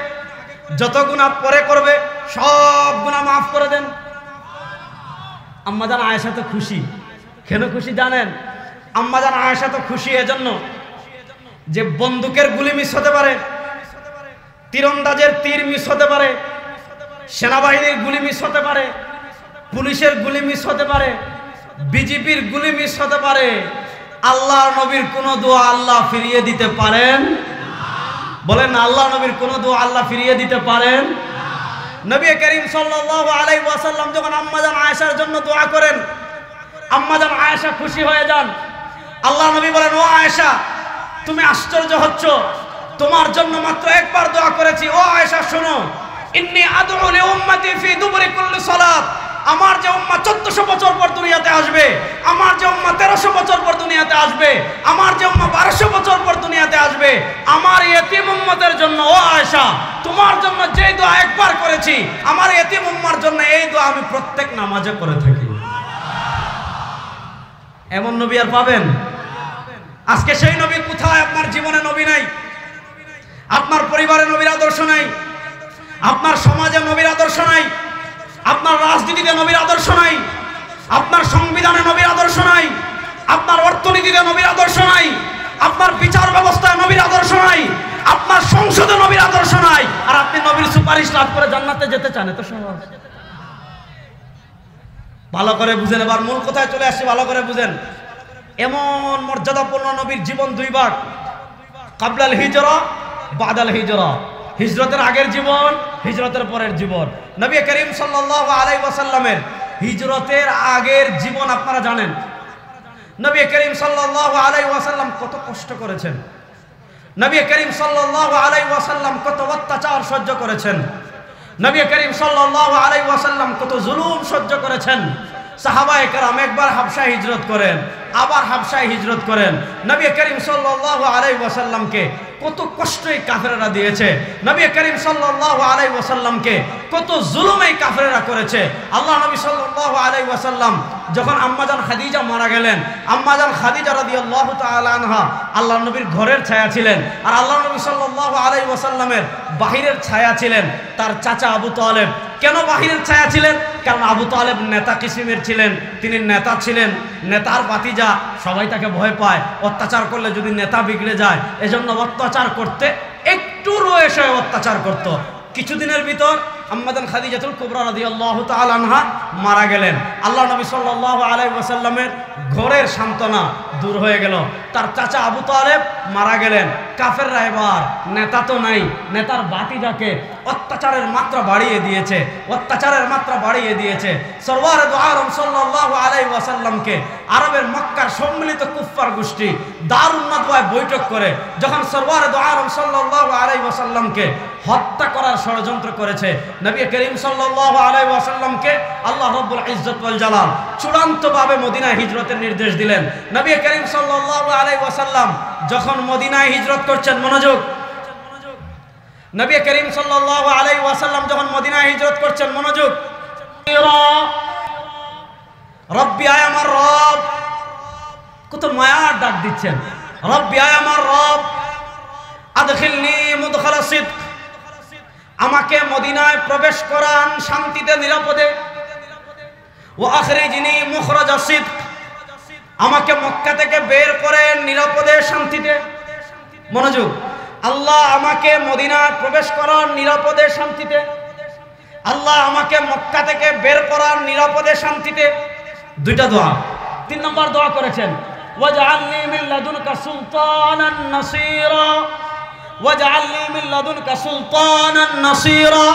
যত গুনাহ পরে করবে, সব গুনাহ মাফ করে দেন। আম্মাজান আয়েশা তো খুশি। কেন খুশি জানেন? আম্মাজান আয়েশা তো খুশি এজন্য যে বন্দুকের গুলি মিস হতে পারে, তীরন্দাজের তীর মিস হতে পারে, সেনাবাহিনীর গুলি মিস হতে পারে, পুলিশের গুলি মিস হতে পারে, বিজেপির গুলি মিস হতে পারে, আল্লাহর নবীর কোন দোয়া আল্লাহ ফিরিয়ে দিতে পারেন? বলেন না, আল্লাহ নবীর কোন দোয়া আল্লাহ ফিরিয়ে দিতে পারেন? নবী করিম সাল্লাল্লাহু আলাইহি ওয়াসাল্লাম যখন আম্মাজান আয়েশার জন্য দোয়া করেন, আম্মাজান আয়েশা খুশি হয়ে যান। আল্লাহ নবী বলেন, ও আয়েশা, তুমি আশ্চর্য হচ্ছ, তোমার জন্য মাত্র একবার দোয়া করেছি। ও আয়েশা শোনো, ইন্নী আদউ লি উম্মতি ফি দুবুরি কুল্লি সালাত। আমার যে উম্মাহ 1400 বছর পর দুনিয়াতে আসবে, আমার যে উম্মাহ 1300 বছর পর দুনিয়াতে আসবে, আমার যে উম্মাহ 1200 বছর পর দুনিয়াতে আসবে, আমার ইতিম উম্মতের জন্য ও আয়েশা, তোমার জন্য যে দোয়া একবার করেছি, আমার ইতিম উম্মার জন্য এই দোয়া আমি প্রত্যেক নামাজে করে থাকি। এমন নবী আর পাবেন? আজকে সেই নবী কোথায়? আপনার জীবনে নবী নাই, আপনার পরিবারে নবীর আদর্শ নাই, আপনার সমাজে নবীর আদর্শ নাই, আপনার রাজনীতিতে নবীর আদর্শ নাই, আপনার সংবিধানে নবীর আদর্শ নাই, আপনার অর্থনীতিতে নবীর আদর্শ নাই, আপনার বিচার ব্যবস্থায় নবীর আদর্শ নাই, আপনার সংসদে নবীর আদর্শ নাই, আর আপনি নবীর সুপারিশ লাভ করে জান্নাতে যেতে চান? এত সহজ? ভালো করে বুঝেন, এবার মূল কোথায় চলে আসছে, ভালো করে বুঝেন। এমন মর্যাদাপূর্ণ নবীর জীবন দুই ভাগ, কাবলাল হিজরা, বাদাল হিজরা। হিজরতের আগের জীবন, হিজরতের পরের জীবন। নবী করিম সাল্লাল্লাহু আলাইহি ওয়াসাল্লামের হিজরতের আগের জীবন আপনারা জানেন। নবী করিম সাল্লাল্লাহু আলাইহি ওয়াসাল্লাম কত কষ্ট করেছেন, নবী করিম সাল্লাল্লাহু আলাইহি ওয়াসাল্লাম কত অত্যাচার সহ্য করেছেন, নবী করিম সাল্লাল্লাহু আলাইহি ওয়াসাল্লাম কত জুলুম সহ্য করেছেন। সাহাবায়ে কেরাম একবার হাবশায় হিজরত করেন, আবার হাবশায় হিজরত করেন। নবী করিম সাল্লাল্লাহু আলাইহি ওয়াসাল্লামকে কত কষ্টই কাফেররা দিয়েছে, নবী করিম সাল্লাল্লাহু আলাইহি ওয়াসাল্লামকে কত জুলুমই কাফেররা করেছে। আল্লাহ নবী সাল্লাল্লাহু আলাইহি ওয়াসাল্লাম যখন আম্মাজান খাদিজা মারা গেলেন, আম্মাজান খাদিজা রাদিয়াল্লাহু তাআলা আনহা আল্লাহ নবীর ঘরের ছায়া ছিলেন, আর আল্লাহ নবী সাল্লাল্লাহু আলাইহি ওয়াসাল্লামের বাহিরের ছায়া ছিলেন তার চাচা আবু তালেব। কেন বাহিরের ছায়া ছিলেন? কারণ আবু তালেব নেতা কিসিমের ছিলেন, তিনি নেতা ছিলেন, নেতার বাতিজা, সবাই তাকে ভয় পায়, অত্যাচার করলে যদি নেতা বিগড়ে যায়, এজন্য অত্যাচার করতে একটু রয়েছে অত্যাচার করত। কিছুদিনের ভিতর আম্মাজান খাদিজাতুল কুবরা রাদিয়াল্লাহু তাআলা আনহা মারা গেলেন। আল্লাহ নবী সাল্লাল্লাহু আলাইহি ওয়াসাল্লামের ঘরের সান্ত্বনা দূর হয়ে গেল। তার চাচা আবু তালেব মারা গেলেন। কাফেররা এবার নেতা তো নাই, নেতার বাতিজাকে অত্যাচারের মাত্রা বাড়িয়ে দিয়েছে, অত্যাচারের মাত্রা বাড়িয়ে দিয়েছে। সরওয়ারে দু আলম সাল্লাল্লাহু আলাইহি ওয়াসাল্লামকে আরবের মক্কার সম্মিলিত কুফফার গোষ্ঠী দারুন নাদওয়ায় বৈঠক করে যখন সরওয়ারে দু আলম সাল্লাল্লাহু আলাইহি ওয়াসাল্লামকে হত্যা করার ষড়যন্ত্র করেছে, নবী করিম সাল্লাল্লাহু আলাইহি ওয়াসাল্লামকে আল্লাহ রাব্বুল ইজ্জত ওয়াল জালাল চূড়ান্তভাবে মদিনায় হিজরতের নির্দেশ দিলেন। নবী করিম সাল্লাল্লাহু আলাইহি ওয়াসাল্লাম যখন মদিনায় হিজরত করছেন, মনোযোগ, নবী করিম সাল্লাল্লাহু আলাইহি ওয়াসাল্লাম যখন মদিনায় হিজরত করছেন, মনোযোগ, রব্বি আয় আমার রব, কত মায়ার ডাক দিচ্ছেন, রব্বি আয় আমার রব, আদখিলনি মুদখালা সিদক, আমাকে মদিনায় প্রবেশ করান শান্তিতে নিরাপদে, ওয়া আখরিজনি মুখরাজা সিদক, আমাকে মক্কা থেকে বের করেন নিরাপদে শান্তিতে। মনোযোগ, আল্লাহ আমাকে মদিনায় প্রবেশ করান নিরাপদে শান্তিতে, আল্লাহ আমাকে মক্কা থেকে বের করান নিরাপদে শান্তিতে। দুইটা দোয়া। 3 নম্বর দোয়া করেছেন, ওয়াজআলনি মিন লাদুনকা সুলতানান নাসীরা, ওয়াজআলনি মিন লাদুনকা সুলতানান নাসীরা,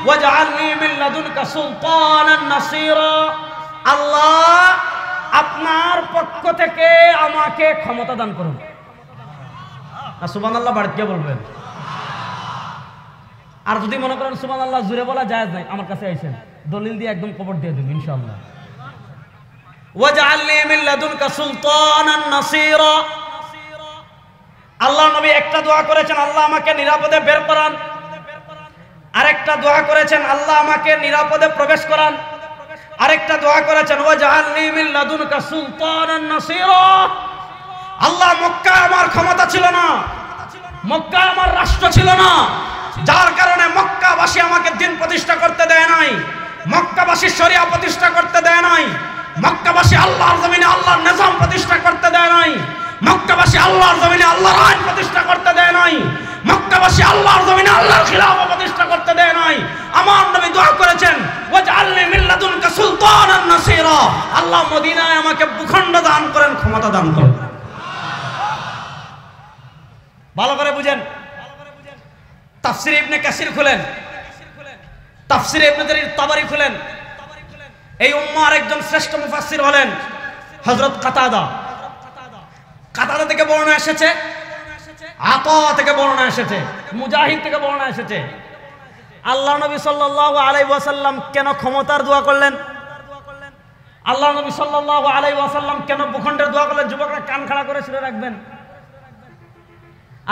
ওয়াজআলনি মিন লাদুনকা সুলতানান নাসীরা। আল্লাহ আপনার পক্ষ থেকে আমাকে ক্ষমতা দান করুন। সুবহানাল্লাহ বাড়িতে বলবেন। আর যদি মনে করেন সুবহানাল্লাহ জুড়ে বলা জায়েজ নাই, আমার কাছে আইছেন, দলিল দিয়ে একদম কবর দিয়ে দেব ইনশাআল্লাহ। ওয়াজআলনি মিন লাদুনকা সুলতানান নাসীরা। আল্লাহ নবী একটা দোয়া করেছেন, আল্লাহ আমাকে নিরাপদে বের করান। আরেকটা দোয়া করেছেন, আল্লাহ আমাকে নিরাপদে প্রবেশ করান। আরেকটা দোয়া করেছেন, ওয়াজআলনি মিন লাদুনকা সুলতানান নাসীরা। আল্লাহ মক্কায় আমার ক্ষমতা ছিল না, মক্কায় আমার রাষ্ট্র ছিল না, যার কারণে মক্কাবাসী আমাকে দ্বীন প্রতিষ্ঠা করতে দেয় নাই, মক্কাবাসী শরিয়া প্রতিষ্ঠা করতে দেয় নাই, মক্কাবাসী আল্লাহর জমিনে আল্লাহর নিজাম প্রতিষ্ঠা করতে দেয় নাই, মক্কাবাসী আল্লাহর জমিনে আল্লাহর আইন প্রতিষ্ঠা করতে দেয় নাই, মক্কাবাসী আল্লাহর জমিনে আল্লাহর খিলাফত প্রতিষ্ঠা করতে দেয় নাই। আমার নবী দোয়া করেছেন, ওয়াজআলনি মিন লাদুনকা সুলতানান নাসীরা। আল্লাহ মদিনায় আমাকে ভূখণ্ড দান করেন, ক্ষমতা দান করেন। ভালো করে বুঝেন। তাফসীর ইবনে কাসির খুলেন, তাফসীর ইবনে জারীর তাবারি খুলেন। এই উম্মাহর একজন শ্রেষ্ঠ মুফাসসির হলেন হযরত কাতাদা। কাতাদা থেকে বর্ণনা এসেছে, আতা থেকে বর্ণনা এসেছে, মুজাহিদ থেকে বর্ণনা এসেছে। আল্লাহ নবী সাল্লাল্লাহু আলাইহি ওয়াসাল্লাম কেন ক্ষমতার দোয়া করলেন? আল্লাহ নবী সাল্লাল্লাহু আলাইহি ওয়াসাল্লাম কেন ভূখণ্ডের দোয়া করলেন? যুবকরা কান খাড়া করে শুনে রাখবেন।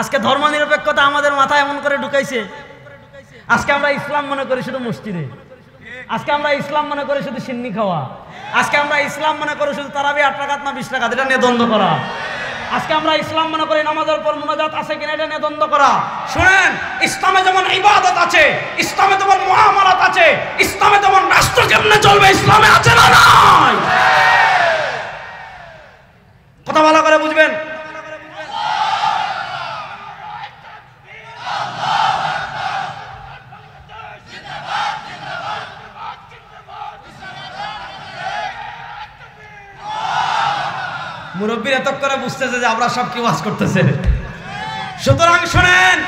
আজকে ধর্মনিরপেক্ষতা আমাদের মাথায় এমন করে ঢুকাইছে, আজকে আমরা ইসলাম মনে করি শুধু মসজিদে, আজকে আমরা ইসলাম মনে করি শুধু সিন্নি খাওয়া, আজকে আমরা ইসলাম মনে করি শুধু তারাবি 8 রাকাত না 20 রাকাত, এটা নিয়ে দ্বন্দ্ব করা। আজকে আমরা ইসলাম মনে করি নামাজের পর মুনাজাত আছে কিনা, এটা নিয়ে দ্বন্দ্ব করা। শুনেন, ইসলামে যেমন ইবাদত আছে, ইসলামে যেমন মুআমালাত আছে, ইসলামে যেমন রাষ্ট্র কেমনে চলবে ইসলামে আছে না নাই? কথা ভালো করে বুঝবেন। মুরব্বীর এত করে বুঝতেছে যে আমরা সব কি ওয়াজ করতেছে। সুতরাং শুনেন,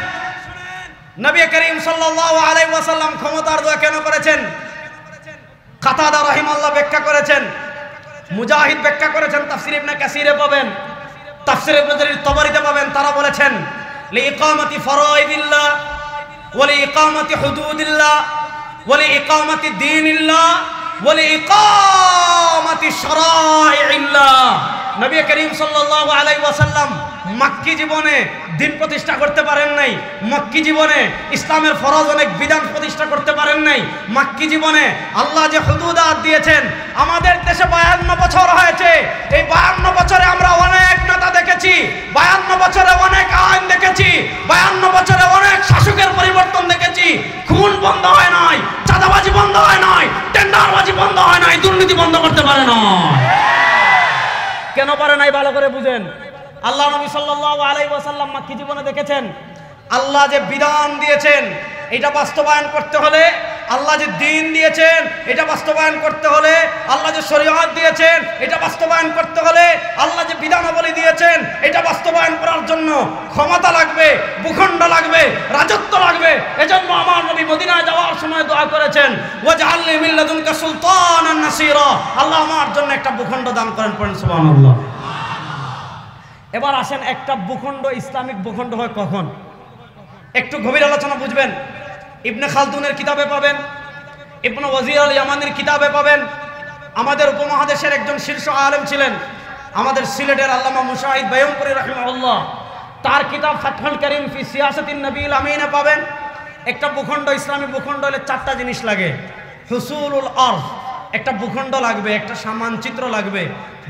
নবী করিম সাল্লাল্লাহু আলাইহি ওয়াসাল্লাম ক্ষমতার দোয়া কেন করেছেন? কাতাদা রাহিমাহুল্লাহ ব্যাখ্যা করেছেন, মুজাহিদ ব্যাখ্যা করেছেন, তাফসীর ইবনে কাসিরে পাবেন, তাফসীর ইবনে জারীর তাবারিতে পাবেন। তারা বলেছেন লিইকামাতি ফরাইদিল্লাহ ওয়া লিইকামাতি হুদুদিল্লাহ ওয়া লিইকামাতি দীনিল্লাহ ওয়া লিইকামাতি শারাইইল্লাহ। নবী করিম সাল্লাল্লাহু আলাইহি ওয়াসাল্লাম মক্কি জীবনে দিন প্রতিষ্ঠা করতে পারেন নাই, মক্কি জীবনে ইসলামের ফরজ অনেক বিধান প্রতিষ্ঠা করতে পারেন নাই। মক্কি জীবনে আল্লাহ যে হুদুদাত দিয়েছেন, আমাদের দেশে 52 বছর হয়েছে, এই 52 বছরে আমরা অনেক নেতা দেখেছি, 52 বছরে অনেক আইন দেখেছি, 52 বছরে অনেক শাসকের পরিবর্তন দেখেছি। খুন বন্ধ হয় নাই, চাঁদাবাজি বন্ধ হয় নাই, টেন্ডারবাজি বন্ধ হয় নাই, দুর্নীতি বন্ধ করতে পারে না। কেন পারে নাই ভালো করে বুঝেন। আল্লাহ নবী সাল্লাল্লাহু আলাইহি ওয়াসাল্লাম মক্কি জীবনে দেখেছেন, আল্লাহ যে বিধান দিয়েছেন এটা বাস্তবায়ন করতে হলে, আল্লাহ যে দ্বীন দিয়েছেন এটা বাস্তবায়ন করতে হলে, আল্লাহ যে শরীয়ত দিয়েছেন এটা বাস্তবায়ন করতে হলে, আল্লাহ যে বিধানাবলী দিয়েছেন এটা বাস্তবায়ন করার জন্য ক্ষমতা লাগবে, ভূখণ্ড লাগবে, রাজত্ব লাগবে। এজন্য আমার নবী মদিনায় যাওয়ার সময় দোয়া করেছেন, ওয়াজআলনি মিন লাদুনকা সুলতানান নাসীরা, আল্লাহ আমার জন্য একটা ভূখণ্ড দান করেন, পড়েন সুবহানাল্লাহ। এবার আসেন, একটা ভূখণ্ড ইসলামিক ভূখণ্ড হয় কখন? একটু গভীর আলোচনা বুঝবেন। ইবনে খালদুনের কিতাবে পাবেন, ইবনে ওয়াজির আল ইয়ামানির কিতাবে পাবেন। আমাদের উপমহাদেশের একজন শীর্ষ আলেম ছিলেন, আমাদের সিলেটের আল্লামা মুশাহিদ বায়ুমপুরী রাহিমাহুল্লাহ, তার কিতাব ফাতহুল কারীম ফি সিয়াসাতিন নবীল আমিনে পাবেন। একটা ভূখণ্ড, ইসলামী ভূখণ্ড হলে 4টা জিনিস লাগে। হুসুলুল আরদ, একটা ভূখণ্ড লাগবে, একটা মানচিত্র লাগবে।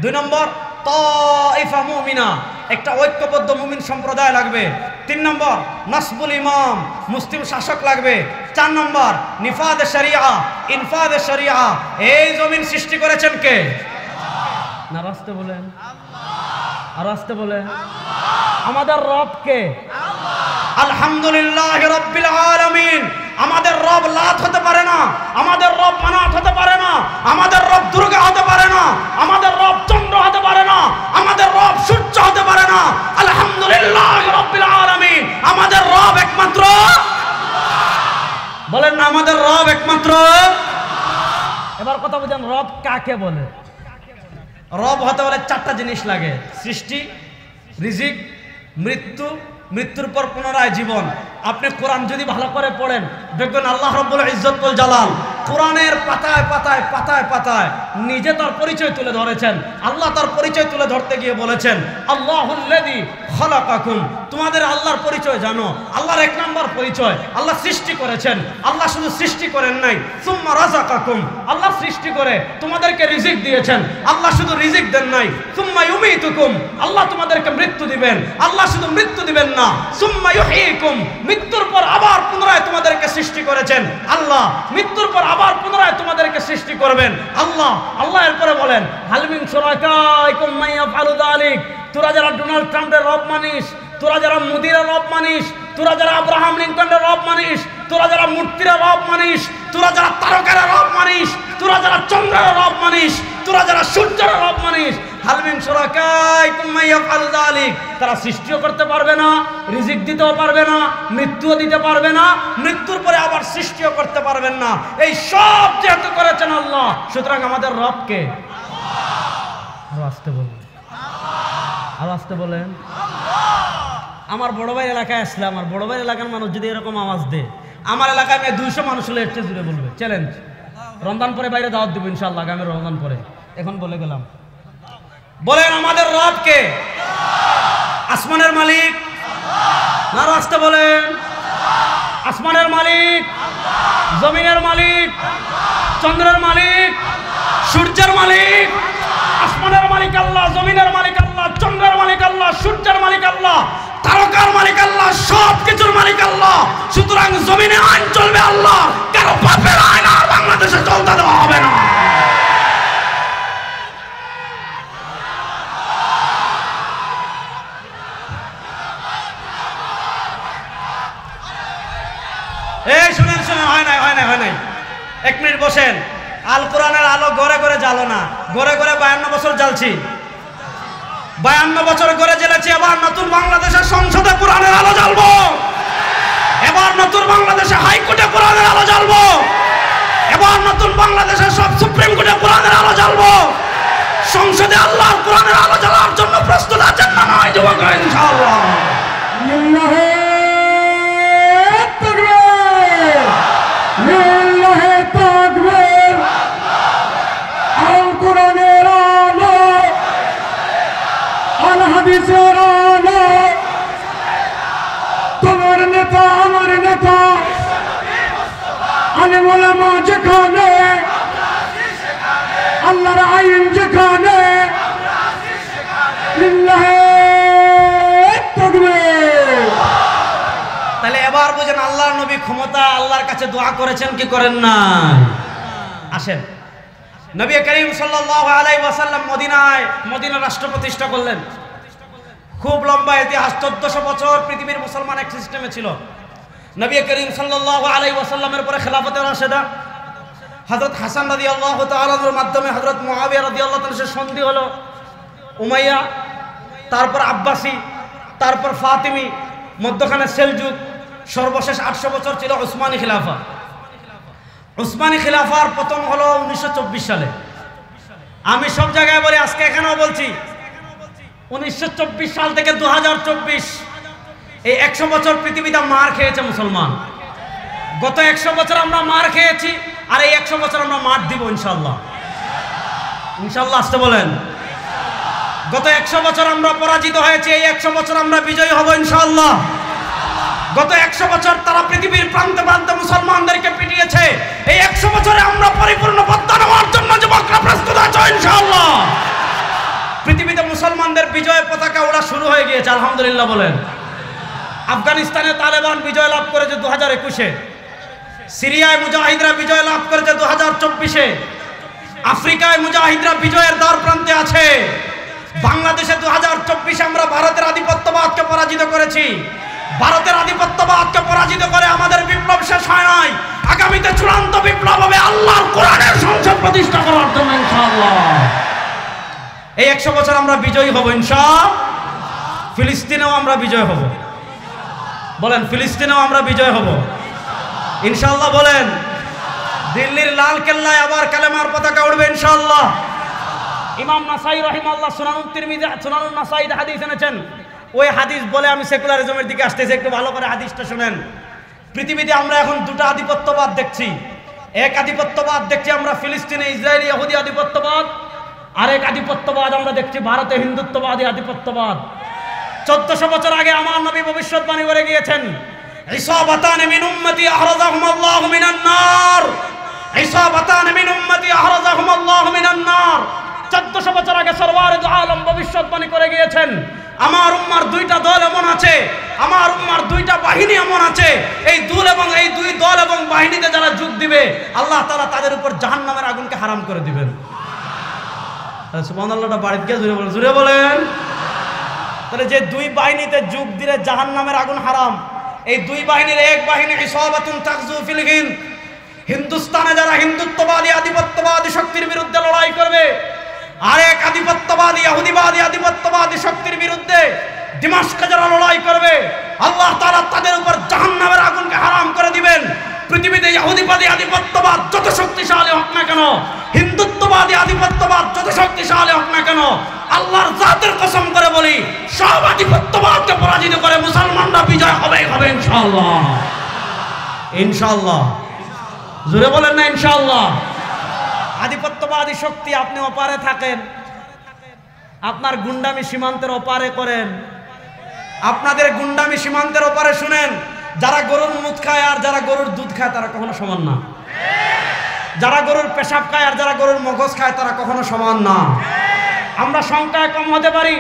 2 নম্বর তাইফা মুমিনা, একটা ঐক্যবদ্ধ মুমিন সম্প্রদায় লাগবে। 3 নম্বর নাসবুল ইমাম, মুসলিম শাসক লাগবে। 4 নম্বর নিফাদ শরিয়া, ইনফাদ শরিয়া। এই জমিন সৃষ্টি করেছেন কে? না রাস্তে বলেন, আর রাস্তে বলেন, আমাদের রব কে? আলহামদুলিল্লাহ রাব্বিল আলামিন। আমাদের রব লাত হতে পারে না, আমাদের রব মানাত হতে পারে না, আমাদের রব দুর্গা হতে পারে না, আমাদের রব চন্দ্র হতে পারে না, আমাদের রব সূর্য হতে পারে না। আলহামদুলিল্লাহ রাব্বিল আলামিন। আমাদের রব একমাত্র বলেন না, আমাদের রব একমাত্র। এবার কথা বুঝেন, রব কাকে বলে? রব হতে হলে 4টা জিনিস লাগে, সৃষ্টি, রিজিক, মৃত্যু, মৃত্যুর পর পুনরায় জীবন। আপনি কোরআন যদি ভালো করে পড়েন দেখবেন আল্লাহ রাব্বুল ইজ্জত ওয়াল জালাল কোরআনের পাতায় পাতায় পাতায় পাতায় নিজে তার পরিচয় তুলে ধরেছেন। আল্লাহ তার পরিচয় তুলে ধরতে গিয়ে বলেছেন, আল্লাহুল্লাযী খালাকাকুম। তোমাদের আল্লাহর পরিচয় জানো। আল্লাহর 1 নম্বর পরিচয়, আল্লাহ সৃষ্টি করেছেন। আল্লাহ শুধু সৃষ্টি করেন নাই, সুম্মা রাযাকাকুম, আল্লাহ সৃষ্টি করে তোমাদেরকে রিজিক দিয়েছেন। আল্লাহ শুধু রিজিক দেন নাই, সুম্মা ইউমীতুকুম, আল্লাহ তোমাদেরকে মৃত্যু দিবেন। আল্লাহ শুধু মৃত্যু দিবেন না, সুম্মা ইউহয়িকুম, মৃত্যুর পর আবার পুনরায় তোমাদেরকে সৃষ্টি করেছেন। আল্লাহ মৃত্যুর পর আবার পুনরায় তোমাদেরকে সৃষ্টি করবেন। আল্লাহ আল্লাহ এরপরে বলেন, হাল মিন শুরাকাইকুম মান ইয়াফআলু যালিক। তোরা যারা ডোনাল্ড ট্রাম্পের রব মানিস, তোরা যারা মোদির রব মানিস, তোরা যারা আব্রাহাম লিঙ্কনের রব মানিস, তোরা যারা মূর্তির রব মানিস, তোরা যারা তারকার রব মানিস, তোরা যারা চন্দ্রের রব মানিস, তোরা যারা সূর্যের রব মানিস, হাল মিন শুরাকাইকুম মান ইয়াফআলু যালিক। তারা সৃষ্টিও করতে পারবে না, রিজিক দিতেও পারবে না, মৃত্যুও দিতে পারবে না, মৃত্যুর পরে আবার সৃষ্টিও করতে পারবেন না। এই সব যেহেতু করেছেন আল্লাহ, সুতরাং আমাদের রব কে? আরো আসতে বলেন, আরো আসতে বলেন। আমার বড় ভাই এলাকায় আসলে, আমার বড় ভাই এলাকার মানুষ যদি এরকম আওয়াজ দেয়, আমার এলাকায় 200 মানুষ হলে এর চেয়ে জুড়ে বলবে। চ্যালেঞ্জ, রমজান পরে বাইরে দাওয়াত দিব ইনশাআল্লাহ, আগামী রমজান পরে। এখন বলে গেলাম, বলেন আমাদের রব কে? আসমানের মালিক, না আসতে বলেন, আসমানের মালিক, জমিনের মালিক, চন্দ্রের মালিক, সূর্যের মালিক। আসমানের মালিক আল্লাহ, জমিনের মালিক আল্লাহ, চন্দ্রের মালিক আল্লাহ, সূর্যের মালিক আল্লাহ, তারকার মালিক আল্লাহ, সব কিছুর মালিক আল্লাহ। সুতরাং জমিনে আইন চলবে আল্লাহ, কারো বাপের আইন আর বাংলাদেশে চলতে দেওয়া হবে না। এই শুনেন শুনেন, হয় নাই হয় নাই হয় নাই, 1 মিনিট বসেন। আল কোরআনের আলো ঘরে ঘরে জ্বালো না, ঘরে ঘরে 52 বছর জ্বালছি, 52 বছর ঘরে জ্বেলেছি। এবার নতুন বাংলাদেশের সংসদে কোরআনের আলো জ্বালবো, এবার নতুন বাংলাদেশে হাইকোর্টে কোরআনের আলো জ্বালবো। এবার নতুন বাংলাদেশের সব সুপ্রিম কোর্টে কোরআনের আলো জ্বালবো, সংসদে আল্লাহর কোরআনের আলো জ্বালার জন্য প্রস্তুত আছেন না নয় যুবকরা? ইনশাআল্লাহ। লিল্লাহি তাকবীর, লিল্লাহি তাকবীর। আল কোরআনের আলো, আল হাদিসের আলো, তোমার নেতা আমার নেতা, আলেম ওলামা যেখানে, আল্লাহর আইন যেখানে, লিল্লাহি তাকবীর। তাহলে এবার বুঝেন আল্লাহর নবী ক্ষমতা আল্লাহর কাছে দোয়া করেছেন কি করেন না? আসেন, নবী করিম সাল্লাল্লাহু আলাইহি ওয়াসাল্লাম মদিনা রাষ্ট্র প্রতিষ্ঠা করলেন। খুব লম্বা ইতিহাস, 1400 বছর পৃথিবীর মুসলমান এক সিস্টেমে ছিল। নবী করিম সাল্লাল্লাহু আলাইহি ওয়াসাল্লামের পরে খেলাফতে রাশেদা হযরত হাসান রাদিয়াল্লাহু তাআলা এর মাধ্যমে হযরত মুআবিয়া রাদিয়াল্লাহু তাআলার সাথে সন্ধি হলো। উমাইয়া, তারপর আব্বাসি, তারপর ফাতিমি, মধ্যখানে সেলজুক, সর্বশেষ 800 বছর ছিল উসমানী খিলাফা। উসমানী খিলাফার পতন হলো 1924 সালে। আমি সব জায়গায় বলি, আজকে এখানেও বলছি, 1924 সাল থেকে 2024 এই 100 বছর পৃথিবীতে মার খেয়েছে মুসলমান। গত 100 বছর আমরা মার খেয়েছি, আর এই 100 বছর আমরা মার দিব ইনশাআল্লাহ। ইনশাআল্লাহ আসতে বলেন। গত 100 বছর আমরা পরাজিত হয়েছি, এই 100 বছর আমরা বিজয়ী হব ইনশাআল্লাহ। গত 100 বছর তারা পৃথিবীর প্রান্তে প্রান্তে মুসলমানদেরকে পিটিয়েছে, এই 100 বছরে আমরা পরিপূর্ণ বদলা নেওয়ার জন্য যুবকরা প্রস্তুত আছো ইনশাআল্লাহ। পৃথিবীতে মুসলমানদের বিজয় পতাকা ওড়া শুরু হয়ে গিয়েছে, আলহামদুলিল্লাহ বলেন। আফগানিস্তানে তালেবান বিজয় লাভ করেছে 2021-এ, সিরিয়ায় মুজাহিদরা বিজয় লাভ করেছে 2024-এ, আফ্রিকায় মুজাহিদরা বিজয়ের দ্বার প্রান্তে আছে। বাংলাদেশে 2024 আমরা ভারতের আধিপত্যবাদকে পরাজিত করেছি। ভারতের আধিপত্যবাদকে পরাজিত করে আমাদের বিপ্লব শেষ হয় নাই। আগামীতে চূড়ান্ত বিপ্লব হবে আল্লাহর কোরআনের সংসদ প্রতিষ্ঠা করার জন্য ইনশাআল্লাহ। এই 100 বছর আমরা বিজয়ী হব ইনশাআল্লাহ। ফিলিস্তিনেও আমরা বিজয় হব, বলেন ফিলিস্তিনেও আমরা বিজয় হব ইনশাআল্লাহ বলেন। দিল্লির লাল কেল্লায় আবার কালেমার পতাকা উড়বে ইনশাআল্লাহ। ইমাম নাসাই রাহিমাহুল্লাহ সুনানুত তিরমিজি, সুনানুন নাসাইতে হাদিস এনেছেন। ওই হাদিস বলে আমি সেকুলারিজমের দিকে আসতেছি, একটু ভালো করে হাদিসটা শুনেন। পৃথিবীতে আমরা এখন দুটো আধিপত্যবাদ দেখছি। এক আধিপত্যবাদ দেখছি আমরা ফিলিস্তিনে ইসরায়েলি ইহুদি আধিপত্যবাদ, আরেক আধিপত্যবাদ আমরা দেখছি ভারতে হিন্দুত্ববাদী আধিপত্যবাদ। 1400 বছর আগে আমার নবী ভবিষ্যৎবাণী করে গিয়েছেন, ইসাবাতান মিন উম্মতি আহরাজাহুমুল্লাহু মিনান নার, ইসাবাতান মিন উম্মতি আহরাজাহুমুল্লাহু মিনান নার। 1400 বছর আগে সরওয়ারে দু আলম ভবিষ্যৎবাণী করে গিয়েছেন, আমার উম্মার দুইটা দল এমন আছে, আমার উম্মার দুইটা বাহিনী এমন আছে, এই দুই দল এবং বাহিনীতে যারা যোগ দিবে আল্লাহ তাআলা তাদের উপর জাহান্নামের আগুনকে হারাম করে দিবেন। সুবহানাল্লাহটা বাড়িতে গিয়ে জুড়ে বলেন। তাহলে যে দুই বাহিনীতে যোগ দিলে জাহান্নামের আগুন হারাম, এই দুই বাহিনীর এক বাহিনী ইসাবাতুন তাগজু ফিল হিন্দ, হিন্দুস্তানে যারা হিন্দুত্ববাদী আধিপত্যবাদী শক্তির বিরুদ্ধে লড়াই করবে, আরেক আধিপত্যবাদী ইহুদিবাদী আধিপত্যবাদী শক্তির বিরুদ্ধে দিমাশকে যারা লড়াই করবে আল্লাহ তাআলা তাদের উপর জাহান্নামের আগুনকে হারাম করে দিবেন। পৃথিবীতে ইহুদিবাদী আধিপত্যবাদ যত শক্তিশালী হোক না কেন, হিন্দুত্ববাদী আধিপত্যবাদ যত শক্তিশালী হোক না কেন, আল্লাহর জাতের কসম করে বলি, সব আধিপত্যবাদকে পরাজিত করে মুসলমানরা বিজয় হবে ইনশাআল্লাহ। ইনশাআল্লাহ জোরে বলেন না ইনশাআল্লাহ। আধিপত্যবাদী শক্তি আপনি ওপারে থাকেন, আপনার গুন্ডামি সীমান্তের ওপারে করেন, আপনাদের গুন্ডামি সীমান্তের ওপারে শুনেন, যারা গরুর মুদ খায় আর যারা গরুর দুধ খায় তারা কখনো সমান না। যারা গরুর পেশাব খায় আর যারা গরুর মগজ খায় তারা কখনো সমান না। আমরা সংখ্যায় কম হতে পারি,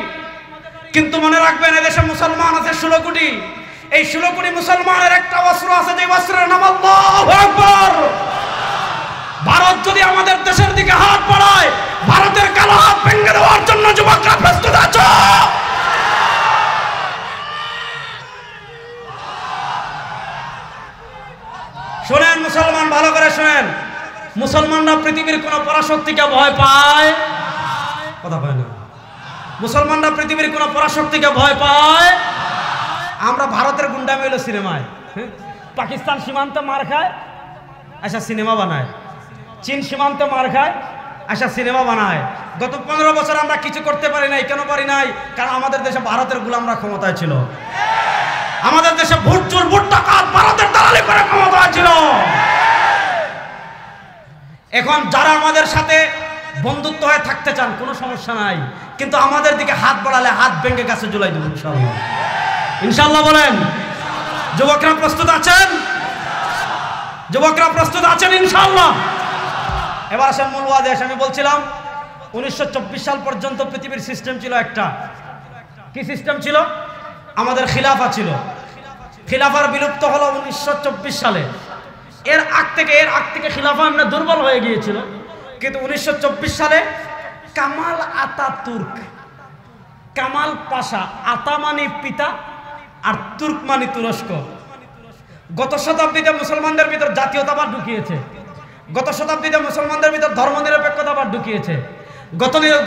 কিন্তু মনে রাখবেন এদেশে মুসলমান আছে 16 কোটি। এই 16 কোটি মুসলমানের একটা অস্ত্র আছে, যে অস্ত্রের নাম আল্লাহু আকবার। ভারত যদি আমাদের দেশের দিকে হাত বাড়ায়, ভারতের কালো হাত ভেঙে দেওয়ার জন্য যুবকরা প্রস্তুত আছো? শুনেন মুসলমান, ভালো করে শুনেন, মুসলমানরা পৃথিবীর কোন পরাশক্তিকে ভয় পায়? কথা পায় না। মুসলমানরা পৃথিবীর কোন পরাশক্তিকে ভয় পায়? আমরা ভারতের গুন্ডামি হলো সিনেমায়, পাকিস্তান সীমান্তে মার খায়, আচ্ছা সিনেমা বানায়, চীন সীমান্তে মার খায়, আচ্ছা সিনেমা বানায়। গত 15 বছর আমরা কিছু করতে পারি নাই। কেন পারি নাই? কারণ আমাদের দেশে ভারতের গোলামরা ক্ষমতায় ছিল। আমাদের দেশে ভোট চোর ভোট টাকার ভারতের দালালি করে ক্ষমতায় ছিল। এখন যারা আমাদের সাথে বন্ধুত্ব হয়ে থাকতে চান কোনো সমস্যা নাই, কিন্তু আমাদের দিকে হাত বাড়ালে হাত ভেঙে গাছে ঝুলাই দেব ইনশাআল্লাহ। ইনশাআল্লাহ বলেন। যুবকরা প্রস্তুত আছেন? যুবকরা প্রস্তুত আছেন ইনশাআল্লাহ? এবার আসেন মূল ওয়াজে। আমি বলছিলাম 1924 সাল পর্যন্ত পৃথিবীর সিস্টেম ছিল একটা। কি সিস্টেম ছিল? আমাদের খিলাফা ছিল। খিলাফার বিলুপ্ত হলো 1924 সালে। এর আগ থেকে খিলাফা এমনি দুর্বল হয়ে গিয়েছিল, কিন্তু 1924 সালে কামাল আতাতুর্ক, কামাল পাশা, আতা মানে পিতা আর তুর্ক মানে তুরস্ক, গত শতাব্দীতে মুসলমানদের ভিতর জাতীয়তাবাদ ঢুকিয়েছে। গত শতাব্দীতে মুসলমানদের ভিতর ধর্মনিরপেক্ষতাবাদ ঢুকিয়েছে।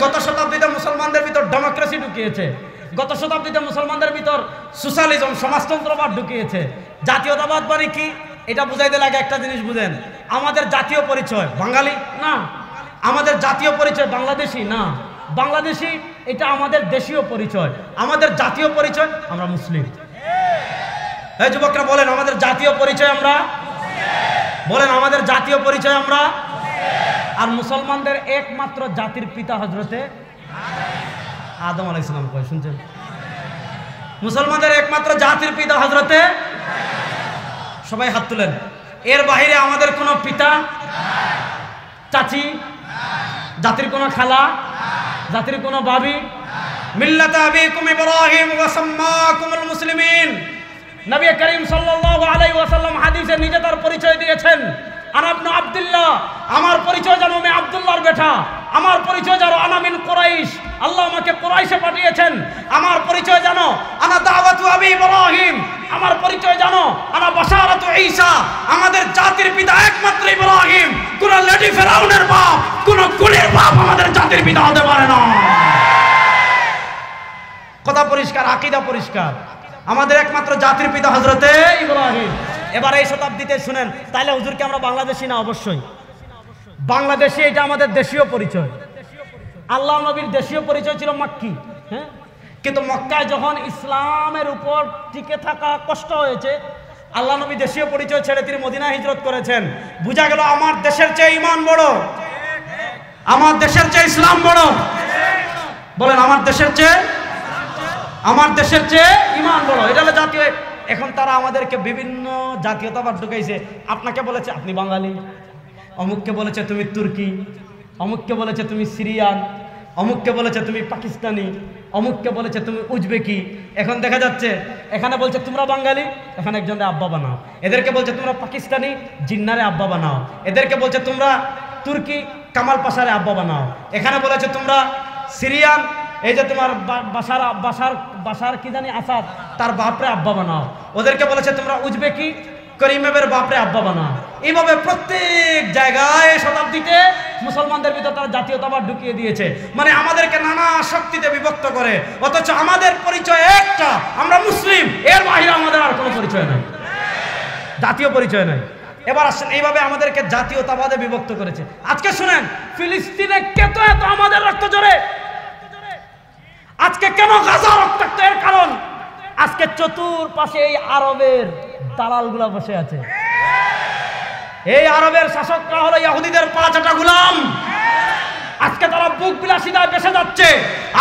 গত শতাব্দীতে মুসলমানদের ভিতর ডেমোক্রেসি ঢুকিয়েছে। গত শতাব্দীতে মুসলমানদের ভিতর সোশ্যালিজম, সমাজতন্ত্রবাদ ঢুকিয়েছে। জাতীয়তাবাদ মানে কি এটা বুঝাইতে লাগে একটা জিনিস বুঝেন। আমাদের জাতীয় পরিচয় বাঙালি না, আমাদের জাতীয় পরিচয় বাংলাদেশি না। বাংলাদেশি এটা আমাদের দেশীয় পরিচয়। আমাদের জাতীয় পরিচয় আমরা মুসলিম। এই যুবকরা বলেন আমাদের জাতীয় পরিচয় আমরা, বলেন আমাদের জাতীয় পরিচয় আমরা। আর মুসলমানদের একমাত্র জাতির পিতা হযরতে আদম আলাইহিস সালাম। কয় শুনছেন? মুসলমানদের একমাত্র জাতির পিতা হযরতে, সবাই হাত তুলেন। এর বাইরে আমাদের কোনো পিতা, চাচি, জাতির কোনো খালা, জাতির কোনো ভাবি। মিল্লাত আবিকুম ইব্রাহিম ওয়া সাম্মাকুমুল মুসলিমিন। নবী করিম সাল্লাল্লাহু আলাইহি ওয়াসাল্লাম হাদিসে নিজে তার পরিচয় দিয়েছেন, আনা ইবনে আব্দুল্লাহ, আমার পরিচয় জানো আমি আব্দুল্লাহর বেটা। আমার পরিচয় জানো আনা মিন কুরাইশ, আল্লাহ আমাকে কুরাইশে পাঠিয়েছেন। আমার পরিচয় জানো আনা দাওয়াতু আবি ইব্রাহিম, আমার পরিচয় জানো আনা বাশারাতু ঈসা, আমাদের জাতির পিতা একমাত্র ইব্রাহিম। কোন লেডি ফেরাউনের বাপ, কোন কুলের বাপ আমাদের জাতির পিতা হতে পারে না। কথা পরিষ্কার, আকীদা পরিষ্কার। আমাদের একমাত্র জাতির পিতা হযরতে ইব্রাহিম। এবার এই শতাব্দীতে শুনেন, তাইলে হুজুরকে আমরা বাংলাদেশি না? অবশ্যই বাংলাদেশি, এটা আমাদের দেশীয় পরিচয়। আল্লাহ নবীর দেশীয় পরিচয় ছিল মক্কি, হ্যাঁ, কিন্তু মক্কায় যখন ইসলামের উপর টিকে থাকা কষ্ট হয়েছে, আল্লাহ নবী দেশীয় পরিচয় ছেড়ে তিনি মদিনায় হিজরত করেছেন। বুঝা গেল আমার দেশের চেয়ে ঈমান বড়, আমার দেশের চেয়ে ইসলাম বড়। বলেন আমার দেশের চেয়ে, আমার দেশের চেয়ে ঈমান বড়। এটা হলো জাতীয়। এখন তারা আমাদেরকে বিভিন্ন জাতীয়তাবাদ ঢুকাইছে। আপনাকে বলেছে আপনি বাঙালি, অমুককে বলেছে তুমি তুর্কি, অমুককে বলেছে তুমি সিরিয়ান, অমুককে বলেছে তুমি পাকিস্তানি, অমুককে বলেছে তুমি উজবেকি। এখন দেখা যাচ্ছে এখানে বলছে তোমরা বাঙালি, এখানে একজনের আব্বা বানাও। এদেরকে বলছে তোমরা পাকিস্তানি, জিন্নারে আব্বা বানাও। এদেরকে বলছে তোমরা তুর্কি, কামাল পাশারে আব্বা বানাও। এখানে বলেছে তোমরা সিরিয়ান, এই যে তোমার বাশার কি জানি আসাদ, তার বাপরে আব্বা বানাও। ওদেরকে বলেছে তোমরা উজবেকি, করিমের বাপরে আব্বা বানাও। এইভাবে প্রত্যেক জায়গায় শতাব্দীতে মুসলমানদের ভিতর তারা জাতীয়তাবাদ ঢুকিয়ে দিয়েছে। মানে আমাদেরকে নানা শক্তিতে বিভক্ত করে, অথচ আমাদের পরিচয় একটা, আমরা মুসলিম। এর বাইরে আমাদের আর কোনো পরিচয় নাই, জাতীয় পরিচয় নাই। এবার আসেন, এইভাবে আমাদেরকে জাতীয়তাবাদে বিভক্ত করেছে। আজকে শুনেন, ফিলিস্তিনে কেন এত আমাদের রক্ত ঝরে? আজকে কেন গাজা রক্তাক্ত? এর কারণ আজকে চতুর্পাশে এই আরবের দালালগুলা বসে আছে। এই আরবের শাসকরা হলো ইহুদিদের পাঁচটা গোলাম। আজকে তারা বুক বিলাসিতায় বেসে যাচ্ছে,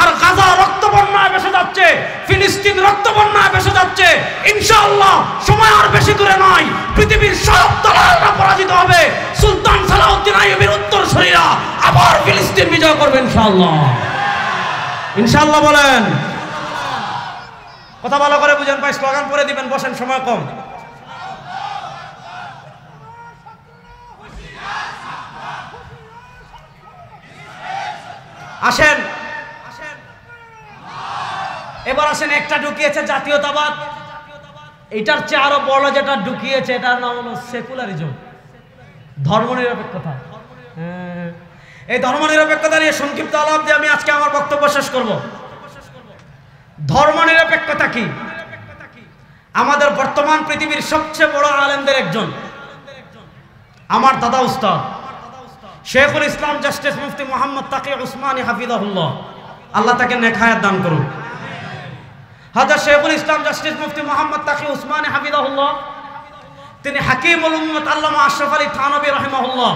আর গাজা রক্তবন্যায় বেসে যাচ্ছে, ফিলিস্তিন রক্তবন্যায় বেসে যাচ্ছে। ইনশাআল্লাহ সময় আর বেশি দূরে নয়, পৃথিবীর সব দালালরা পরাজিত হবে। সুলতান সালাউদ্দিন আইয়ুবীর উত্তরসূরিরা আবার ফিলিস্তিন বিজয় করবে ইনশাআল্লাহ। ইনশাআল্লাহ বলেন। কথা ভালো করে বুঝেন ভাই, স্লোগান পরে দিবেন, বসেন, সময় কম। আসেন এবার আসেন, একটা ঢুকিয়েছে জাতীয়তাবাদ, এটার চেয়ে আরো বড় যেটা ঢুকিয়েছে এটার নাম হলো সেকুলারিজম, ধর্মনিরপেক্ষতা। এই ধর্মনিরপেক্ষতা নিয়ে সংক্ষিপ্ত আলাপ দিয়ে আমি আজকে আমার বক্তব্য শেষ করব। ধর্মনিরপেক্ষতা কি? আমাদের বর্তমান পৃথিবীর সবচেয়ে বড় আলেমদের একজন আমার দাদা উস্তাদ শেখুল ইসলাম জাস্টিস মুফতি মোহাম্মদ তাকি উসমানী হাফিজাহুল্লাহ, আল্লাহ তাকে নেক হায়াত দান করুন। হযরত শেখুল ইসলাম জাস্টিস মুফতি মোহাম্মদ তাকি উসমানী হাফিজাহুল্লাহ, তিনি হাকিমুল উম্মত আল্লামা আশরাফ আলী থানভী রাহিমাহুল্লাহ,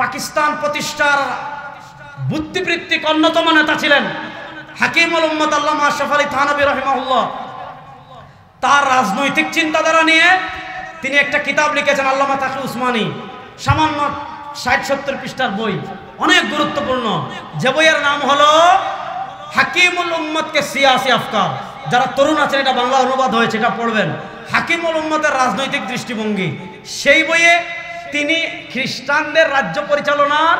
পাকিস্তান প্রতিষ্ঠার বুদ্ধিবৃত্তিক অন্যতম নেতা ছিলেন। হাকিমুল উম্মত আল্লামা আশরাফ আলী থানভী রাহিমাহুল্লাহ তার রাজনৈতিক চিন্তাধারা নিয়ে তিনি একটা কিতাব লিখেছেন, আল্লামা তাকি উসমানী, সামান্য 60-70 পৃষ্ঠার বই, অনেক গুরুত্বপূর্ণ। যে বইয়ের নাম হলো হাকিমুল উম্মতকে সিয়াসি আফকার। যারা তরুণ আছেন, এটা বাংলা অনুবাদ হয়েছে, এটা পড়বেন। হাকিমুল উম্মতের রাজনৈতিক দৃষ্টিভঙ্গি। সেই বইয়ে তিনি খ্রিস্টানদের রাজ্য পরিচালনার